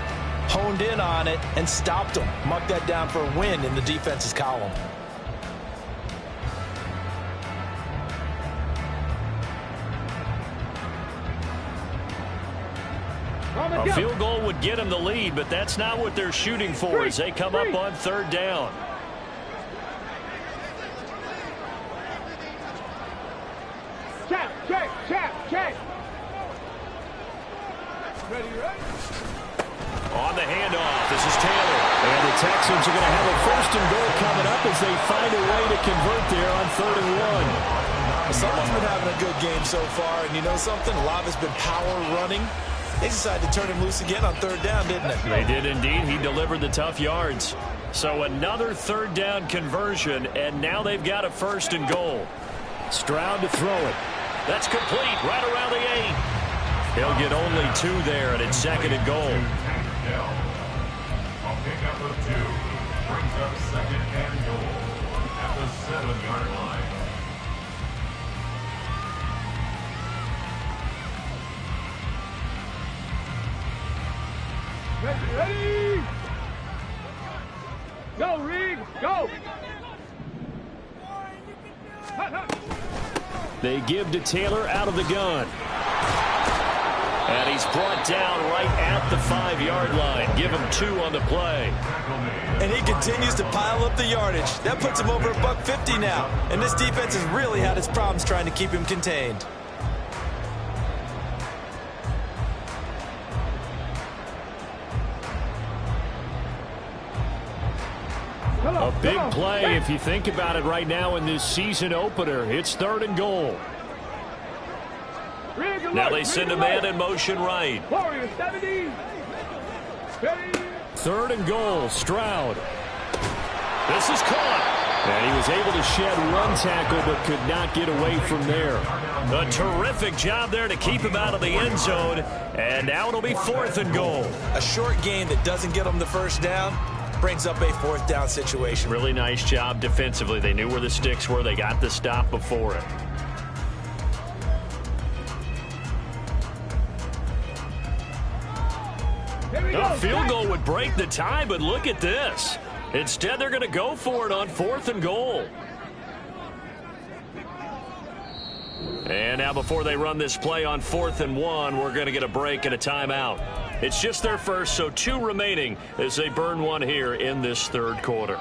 D: honed in on it, and stopped them. Mark that down for a win in the defense's column.
B: A field goal would get them the lead, but that's not what they're shooting for as they come up on 3rd down.
C: Check. Ready.
B: On the handoff, this is Taylor.
F: And the Texans are going to have a 1st and goal coming up as they find a way to convert there on 3rd and 1.
D: Someone's been having a good game so far, and you know something? A lot of it's been power running. They decided to turn him loose again on 3rd down, didn't they?
B: They did indeed. He delivered the tough yards. So another 3rd down conversion, and now they've got a 1st and goal.
F: Stroud to throw it.
B: That's complete right around the 8. He'll get only 2 there, and it's 2nd and goal.
E: A pickup of 2 brings up 2nd and goal at the 7-yard line.
C: Ready. Go, Reed. Go.
B: They give to Taylor out of the gun. And he's brought down right at the 5-yard line. Give him 2 on the play.
D: And he continues to pile up the yardage. That puts him over $150 now. And this defense has really had its problems trying to keep him contained.
B: A big play if you think about it right now in this season opener. It's 3rd and goal. Now they send a man in motion right. 3rd and goal, Stroud. This is caught. And he was able to shed 1 tackle but could not get away from there. A terrific job there to keep him out of the end zone. And now it'll be 4th and goal.
D: A short gain that doesn't get them the 1st down brings up a 4th down situation.
B: Really nice job defensively. They knew where the sticks were. They got the stop before it. A field goal would break the tie, but look at this. Instead, they're going to go for it on 4th and goal. And now before they run this play on 4th and 1, we're going to get a break and a timeout. It's just their first, so 2 remaining as they burn 1 here in this 3rd quarter.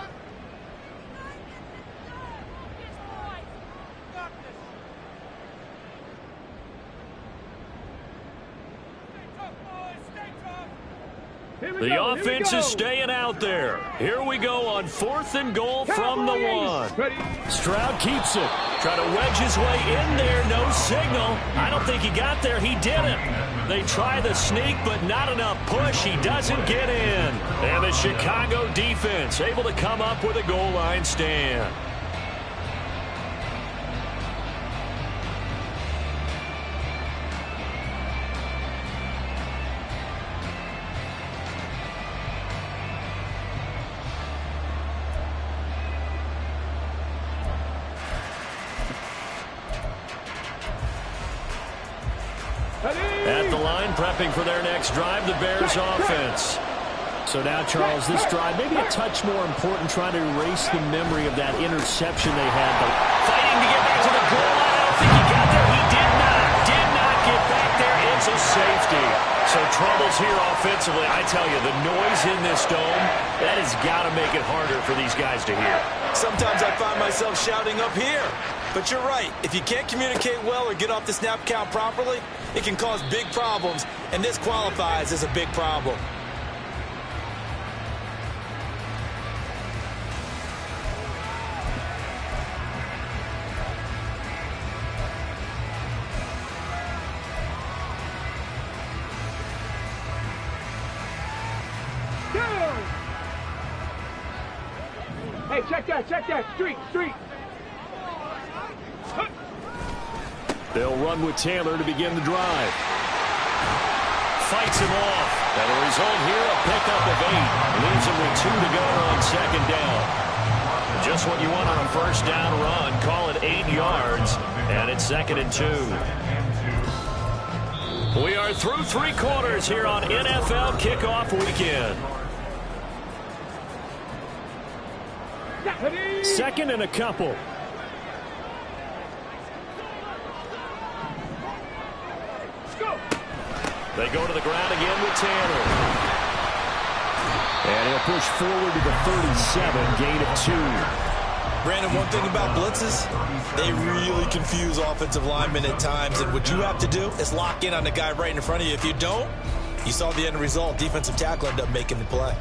B: The offense is staying out there. Here we go on 4th and goal from the 1.
F: Stroud keeps it.
B: Trying to wedge his way in there. No signal. I don't think he got there. He didn't. They try the sneak, but not enough push. He doesn't get in. And the Chicago defense able to come up with a goal line stand. At the line, prepping for their next drive, the Bears offense.
F: So now, Charles, this drive maybe a touch more important, trying to erase the memory of that interception they had.
B: Fighting to get back to the goal line. I don't think he got there. He did not get back there. It's a safety. So troubles here offensively. I tell you, the noise in this dome, that has got to make it harder for these guys to hear.
D: Sometimes I find myself shouting up here. But you're right. If you can't communicate well or get off the snap count properly, it can cause big problems, and this qualifies as a big problem.
C: Hey, check that. Street.
B: They'll run with Taylor to begin the drive. fights him off. And the result here, a pickup of 8. Leaves him with 2 to go on second down. Just what you want on a first down run. Call it 8 yards, and it's 2nd and 2. We are through 3 quarters here on NFL Kickoff Weekend.
F: 2nd and a couple.
B: They go to the ground again with Taylor.
F: And he'll push forward to the 37, gain of 2.
D: Brandon, one thing about blitzes, they really confuse offensive linemen at times, and what you have to do is lock in on the guy right in front of you. If you don't, you saw the end result. Defensive tackle ended up making the play.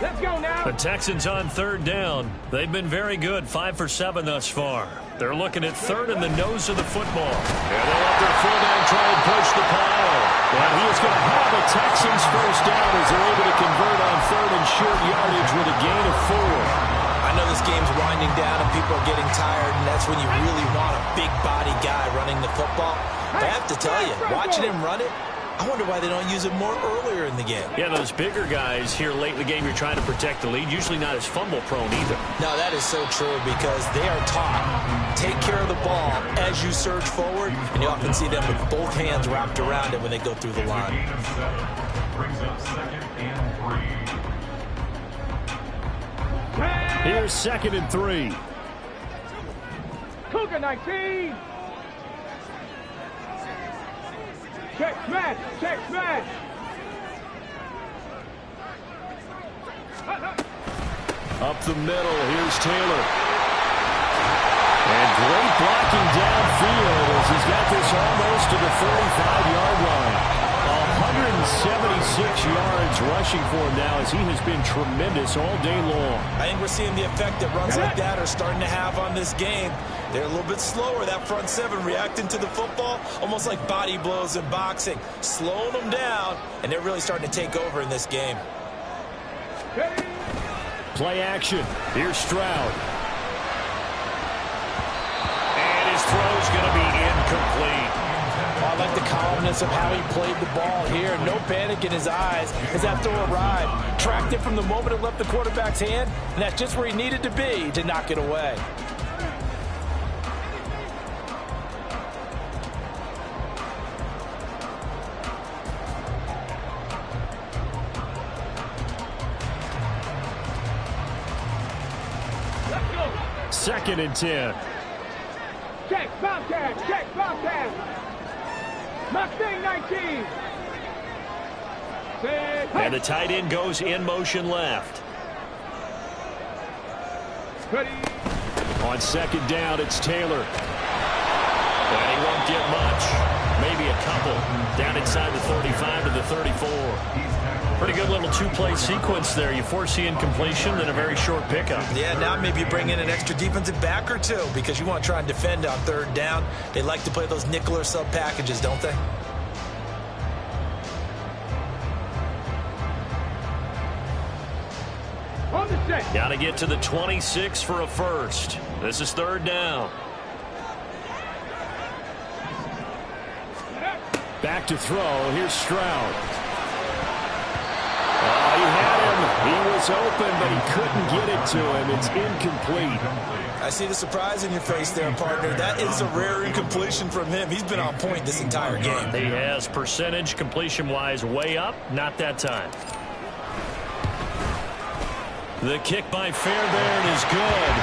C: Let's go now.
B: The Texans on 3rd down. They've been very good, 5 for 7 thus far. They're looking at 3rd in the nose of the football. And they'll let their fullback try and push the pile.
F: And he is going to have the Texans first down as they're able to convert on 3rd and short yardage with a gain of 4.
D: I know this game's winding down and people are getting tired, and that's when you really want a big body guy running the football. But I have to tell you, watching him run it, I wonder why they don't use it more earlier in the game.
B: Yeah, those bigger guys here late in the game, you're trying to protect the lead. Usually not as fumble-prone either.
D: No, that is so true because they are taught, take care of the ball as you surge forward, and you often see them with both hands wrapped around it when they go through the line.
E: Brings up 2nd and 3.
F: Here's 2nd and 3.
C: Cougar 19. Check smash. Check smash.
F: Up the middle, here's Taylor. And great blocking downfield as he's got this almost to the 45-yard line. 176 yards rushing for him now as he has been tremendous all day long.
D: I think we're seeing the effect that runs like that are starting to have on this game. They're a little bit slower, that front 7, reacting to the football, almost like body blows in boxing, slowing them down, and they're really starting to take over in this game.
F: Play action. Here's Stroud.
B: And his throw's going to be incomplete.
D: I like the calmness of how he played the ball here. No panic in his eyes as that throw arrived. Tracked it from the moment it left the quarterback's hand, and that's just where he needed to be to knock it away.
C: Let's go.
F: 2nd and 10.
C: Check Bobcat. Check Bobcat. MaddenSpain 19.
B: And the tight end goes in motion left.
C: Ready.
F: On 2nd down, it's Taylor.
B: And he won't get much. Maybe a couple. Down inside the 35 to the 34. Pretty good little 2-play sequence there. You force the incompletion, then a very short pickup.
D: Yeah, now maybe you bring in an extra defensive back or 2 because you want to try and defend on 3rd down. They like to play those nickel or sub packages, don't they?
C: On the set.
B: Got to get to the 26 for a first. This is 3rd down.
F: Back to throw. Here's Stroud. He had him. He was open, but he couldn't get it to him. It's incomplete.
D: I see the surprise in your face there, partner. That is a rare incompletion from him. He's been on point this entire game.
B: He has percentage completion-wise way up. Not that time. The kick by Fairbairn is good.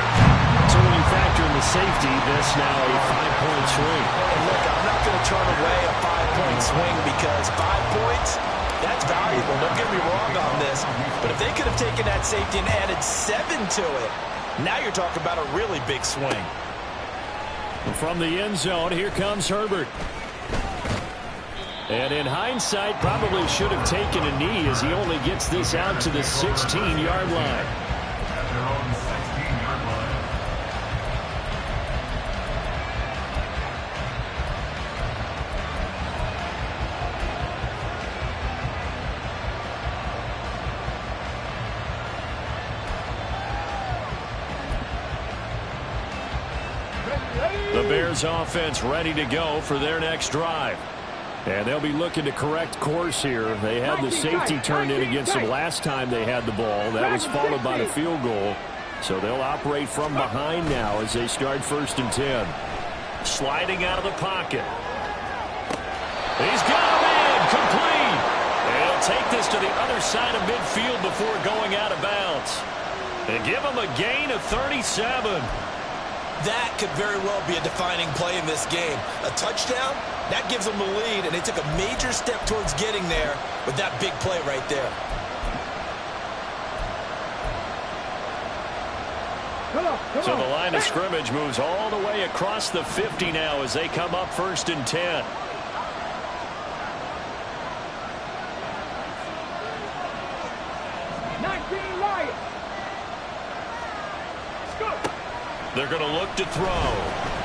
B: So when you factor in the safety, this now a 5-point swing.
D: And look, I'm not going to turn away a 5-point swing because 5 points, that's valuable. Don't get me wrong on this. But if they could have taken that safety and added 7 to it, now you're talking about a really big swing.
F: From the end zone, here comes Herbert. And in hindsight, probably should have taken a knee as he only gets this out to the 16-yard line.
E: At their own 16-yard line.
B: The Bears offense ready to go for their next drive. And they'll be looking to correct course here. They had the safety turned in against them last time they had the ball. That was followed by the field goal. So they'll operate from behind now as they start 1st and 10. Sliding out of the pocket. He's got him in. Complete. And he'll take this to the other side of midfield before going out of bounds. And give him a gain of 37.
D: That could very well be a defining play in this game. A touchdown, that gives them the lead, and they took a major step towards getting there with that big play right there.
B: So the line of scrimmage moves all the way across the 50 now as they come up 1st and 10. They're going to look to throw.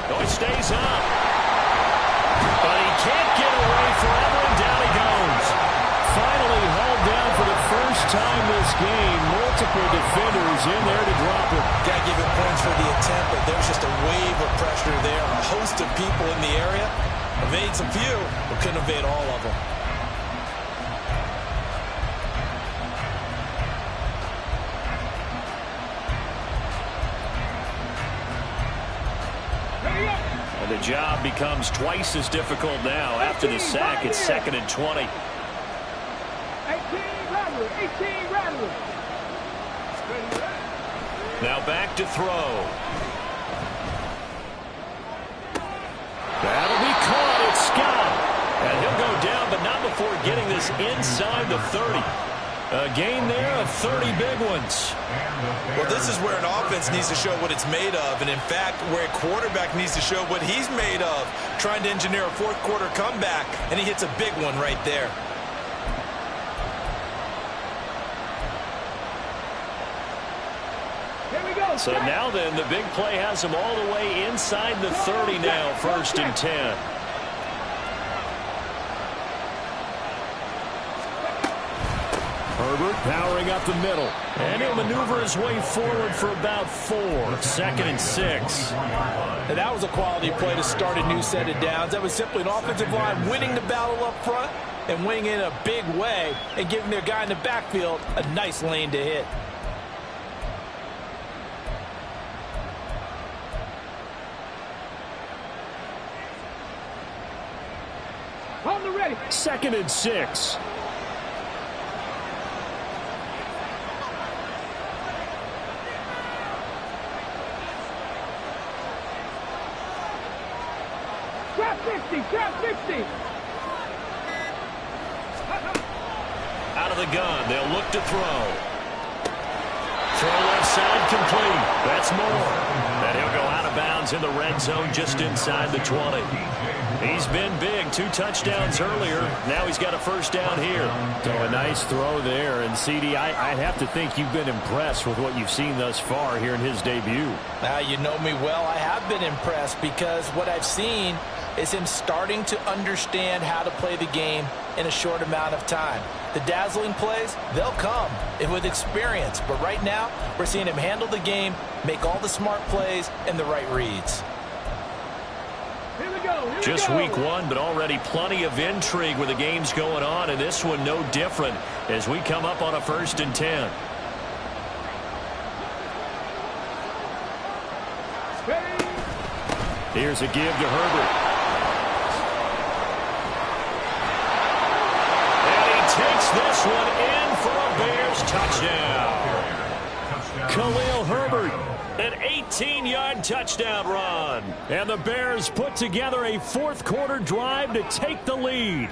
B: Oh, he stays up. But he can't get away forever, and down he goes. Finally hauled down for the first time this game. Multiple defenders in there to drop him.
D: Got to give him points for the attempt, but there's just a wave of pressure there. A host of people in the area. Evades a few, but couldn't evade all of them.
B: And the job becomes twice as difficult now after the sack. It's 2nd and 20.
C: 18 Rattler.
B: Now back to throw. That'll be caught. It's Scott. And he'll go down, but not before getting this inside the 30. A gain there of 30 big ones.
D: Well, this is where an offense needs to show what it's made of, and in fact, where a quarterback needs to show what he's made of, trying to engineer a 4th quarter comeback, and he hits a big one right there.
C: Here we go.
B: So now then, the big play has him all the way inside the 30 now, 1st and 10. Herbert powering up the middle. And he'll maneuver his way forward for about 4. 2nd and 6.
D: And that was a quality play to start a new set of downs. That was simply an offensive line winning the battle up front and winning in a big way and giving their guy in the backfield a nice lane to hit.
C: On the ready.
B: 2nd and 6.
C: Trap 50.
B: Out of the gun, they'll look to throw. Throw left side complete. That's more. And he'll go out of bounds in the red zone just inside the 20. He's been big. 2 touchdowns earlier. Now he's got a 1st down here. So a nice throw there. And, CD, I'd have to think you've been impressed with what you've seen thus far here in his debut.
D: Now, you know me well. I have been impressed because what I've seen is him starting to understand how to play the game in a short amount of time. The dazzling plays, they'll come with experience. But right now, we're seeing him handle the game, make all the smart plays, and the right reads.
C: Here we go.
B: Just week 1, but already plenty of intrigue with the games going on, and this one no different as we come up on a 1st and 10. Here's a give to Herbert. Takes this one in for a Bears touchdown. Khalil Herbert, an 18-yard touchdown run. And the Bears put together a 4th quarter drive to take the lead.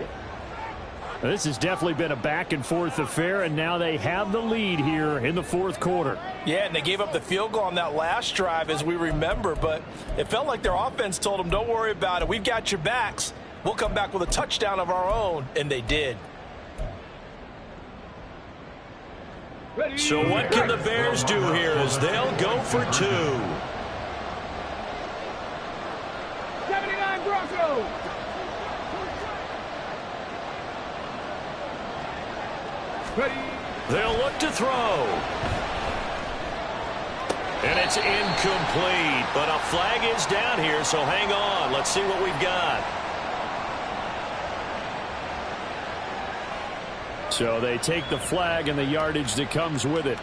B: This has definitely been a back-and-forth affair, and now they have the lead here in the 4th quarter.
D: Yeah, and they gave up the field goal on that last drive, as we remember, but it felt like their offense told them, don't worry about it. We've got your backs. We'll come back with a touchdown of our own, and they did.
B: So what can the Bears do here as they'll go for 2?
C: 79 Broncos. Ready.
B: They'll look to throw. And it's incomplete, but a flag is down here, so hang on. Let's see what we've got.
F: So they take the flag and the yardage that comes with it.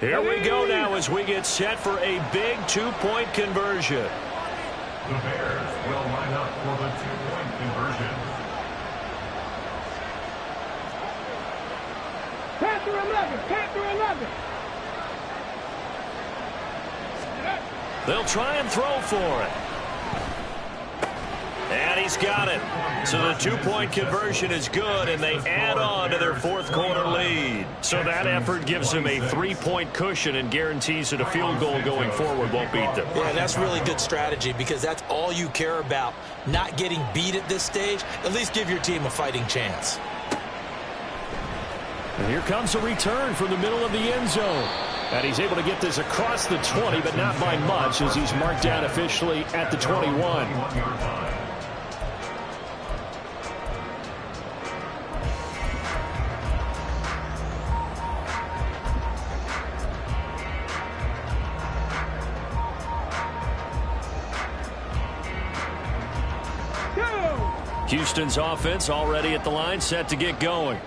B: Here we go now as we get set for a big two-point conversion.
E: The Bears will line up for the two-point conversion.
C: Panther 11, Panther 11.
B: They'll try and throw for it. And he's got it. So the two-point conversion is good, and they add on to their fourth quarter lead. So that effort gives them a three-point cushion and guarantees that a field goal going forward won't beat them.
D: Yeah, that's really good strategy because that's all you care about. Not getting beat at this stage. At least give your team a fighting chance.
F: And here comes a return from the middle of the end zone. And he's able to get this across the 20, but not by much as he's marked down officially at the 21. Houston's offense already at the line, set to get going.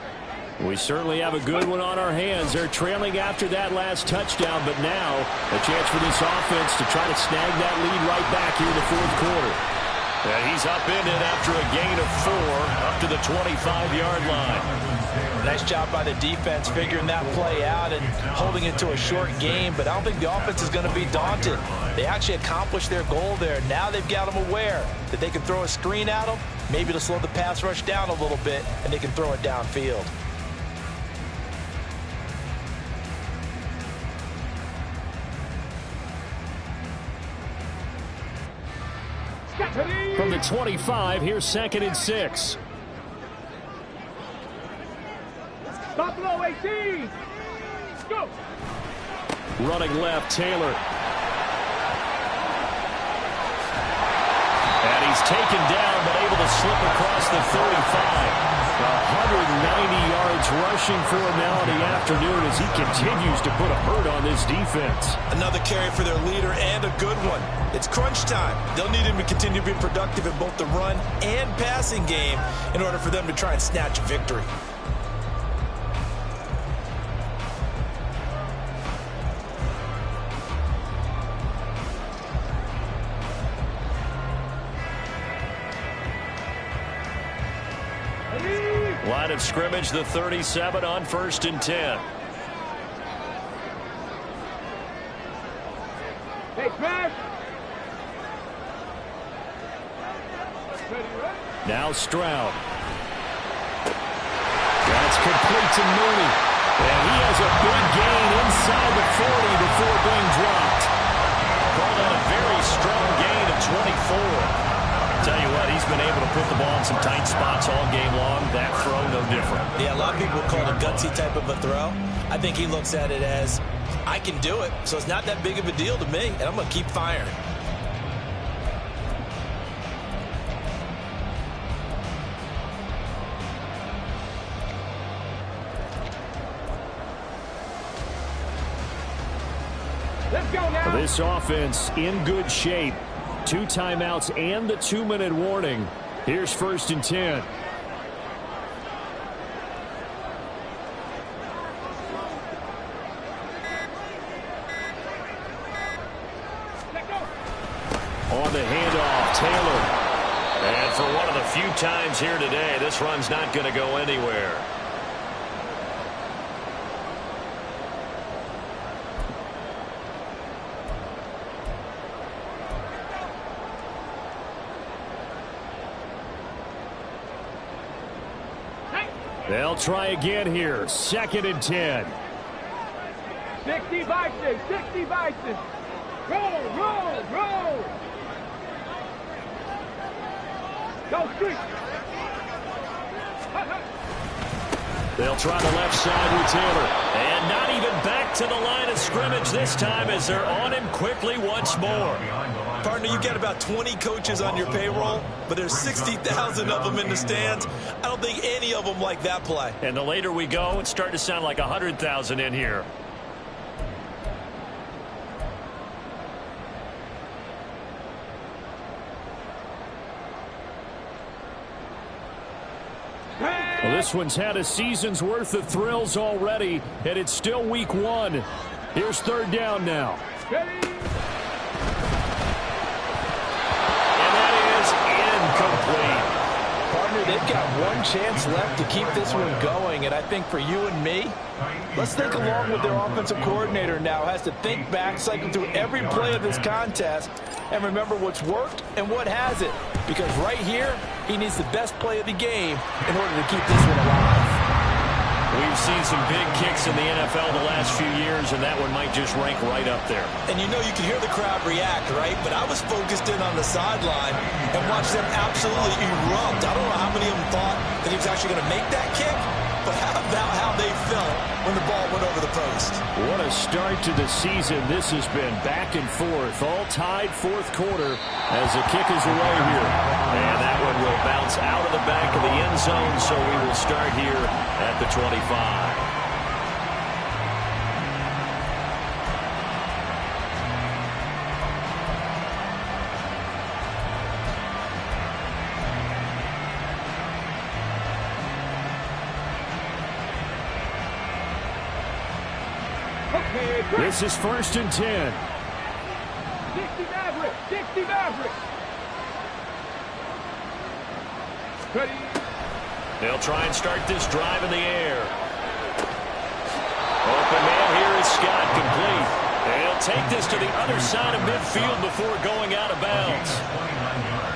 F: We certainly have a good one on our hands. They're trailing after that last touchdown, but now a chance for this offense to try to snag that lead right back here in the fourth quarter.
B: And he's up in it after a gain of 4 up to the 25-yard line.
D: Nice job by the defense figuring that play out and holding it to a short game, but I don't think the offense is going to be daunted. They actually accomplished their goal there. Now they've got them aware that they can throw a screen at them, maybe to slow the pass rush down a little bit, and they can throw it downfield.
F: From the 25, here's 2nd and 6.
C: Buffalo 18. Go.
F: Running left, Taylor.
B: And he's taken down, but able to slip across the 35.
F: 190 yards rushing for him now in the afternoon as he continues to put a hurt on this defense.
D: Another carry for their leader and a good one. It's crunch time. They'll need him to continue to be productive in both the run and passing game in order for them to try and snatch a victory.
B: Line of scrimmage, the 37 on 1st and 10.
C: Hey, Trash.
F: Now Stroud. That's complete to Mooney. And he has a big gain inside the 40 before being dropped.
B: Called out a very strong gain of 24. Tell you what, he's been able to put the ball in some tight spots all game long. That throw, no different.
D: Yeah, a lot of people call it a gutsy type of a throw. I think he looks at it as, I can do it, so it's not that big of a deal to me, and I'm going to keep firing.
C: Let's go now.
F: This offense in good shape. 2 timeouts and the 2-minute warning. Here's 1st and 10. On the handoff, Taylor.
B: And for one of the few times here today, this run's not going to go anywhere.
F: They'll try again here. 2nd and 10.
C: 60 Vikings, 60 Vikings. Roll, roll, roll. Go street.
F: They'll try the left side with Taylor. And not even back to the line of scrimmage this time as they're on him quickly once more.
D: Partner, you got about 20 coaches on your payroll, but there's 60,000 of them in the stands. I don't think any of them like that play.
F: And the later we go, it's starting to sound like 100,000 in here. Well, this one's had a season's worth of thrills already, and it's still week 1. Here's third down now.
C: Ready?
F: And that is incomplete.
D: Partner, they've got one chance left to keep this one going, and I think for you and me, let's think along with their offensive coordinator now. Has to think back, cycle through every play of this contest, and remember what's worked and what hasn't. Because right here, he needs the best play of the game in order to keep this one alive.
F: We've seen some big kicks in the NFL the last few years, and that one might just rank right up there.
D: And you know you can hear the crowd react, right? But I was focused in on the sideline and watched them absolutely erupt. I don't know how many of them thought that he was actually going to make that kick, but how about how they felt when the ball went over the post?
F: What a start to the season this has been. Back and forth, all tied fourth quarter as the kick is away here. And that one will bounce out of the back of the end zone, so we will start here at the 25. This is 1st and 10.
C: 60 Maverick. 60 Maverick. Ready?
F: They'll try and start this drive in the air. Open man here is Scott, complete. They'll take this to the other side of midfield before going out of bounds.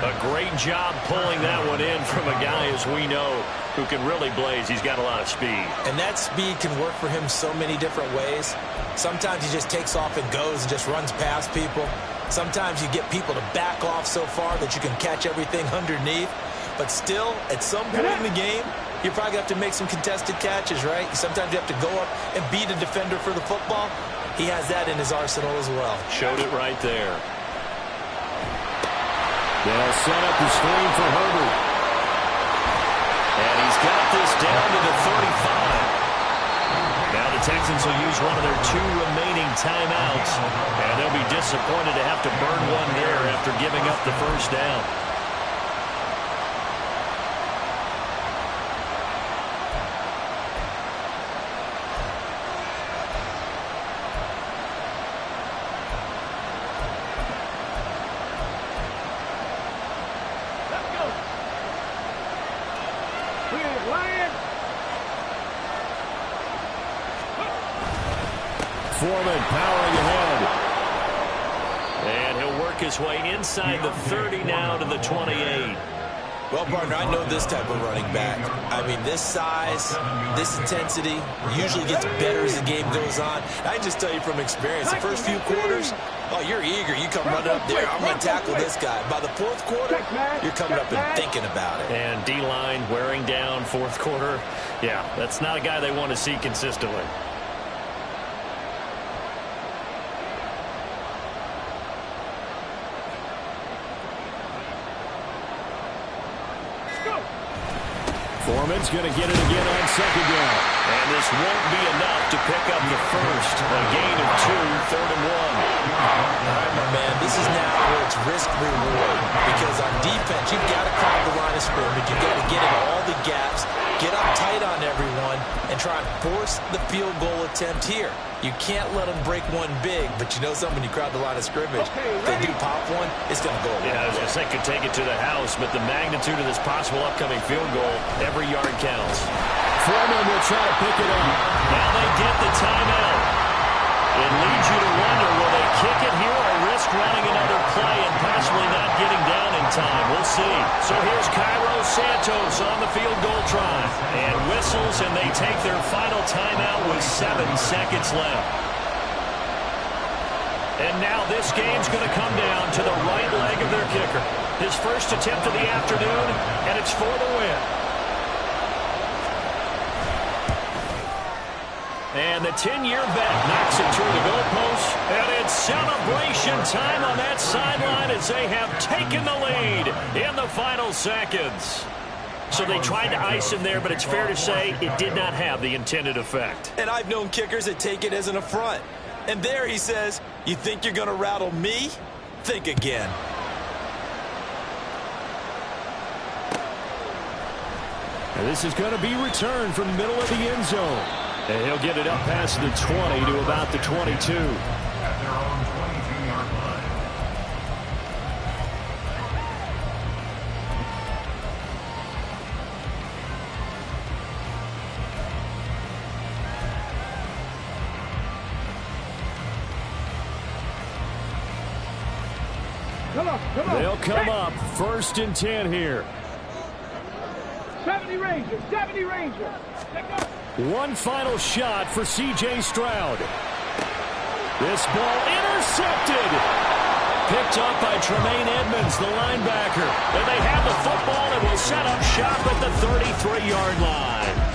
F: A great job pulling that one in from a guy, as we know, who can really blaze. He's got a lot of speed.
D: And that speed can work for him so many different ways. Sometimes he just takes off and goes and just runs past people. Sometimes you get people to back off so far that you can catch everything underneath. But still, at some point in the game, you probably have to make some contested catches, right? Sometimes you have to go up and beat a defender for the football. He has that in his arsenal as well.
F: Showed it right there. They'll set up the screen for Herbert. And he's got this down to the 35. Now the Texans will use one of their 2 remaining timeouts. And they'll be disappointed to have to burn one there after giving up the first down. Foreman powering ahead. And he'll work his way inside the 30 now to the 28.
D: Well, partner, I know this type of running back. I mean, this size, this intensity usually gets better as the game goes on. I just tell you from experience, the first few quarters, oh, you're eager. You come running up there, I'm going to tackle this guy. By the fourth quarter, you're coming up and thinking about it.
F: And D-line wearing down fourth quarter. Yeah, that's not a guy they want to see consistently. Foreman's going to get it again on second down. And this won't be enough to pick up the first. A gain of 2, 3rd and 1.
D: All right, my man, this is now where it's risk-reward. Because on defense, you've got to crowd the line of scrimmage. You've got to get in all the gaps, get up tight on everyone, and try and force the field goal attempt here. You can't let them break one big, but you know something, when you crowd the line of scrimmage, if they do pop one, it's going to go away.
F: Yeah, I was going to say could take it to the house, but the magnitude of this possible upcoming field goal, every yard counts. Foreman will try to pick it up. Now they get the timeout. It leads you to wonder, will they kick it here or risk running another play and possibly not getting down in time? We'll see. So here's Cairo Santos on the field goal try. And whistles, and they take their final timeout with 7 seconds left. And now this game's going to come down to the right leg of their kicker. His first attempt of the afternoon, and it's for the win. And the 10-year vet knocks it through the goalpost. And it's celebration time on that sideline as they have taken the lead in the final seconds. So they tried to ice him there, but it's fair to say it did not have the intended effect.
D: And I've known kickers that take it as an affront. And there he says, you think you're going to rattle me? Think again.
F: And this is going to be returned from the middle of the end zone. And he'll get it up past the 20 to about the 22.
E: At their own 22-yard line.
C: Come on.
F: They'll come up 1st and 10 here.
C: 70 Rangers. Take up.
F: One final shot for C.J. Stroud. This ball intercepted. Picked up by Tremaine Edmonds, the linebacker. And they have the football and will set up shop at the 33-yard line.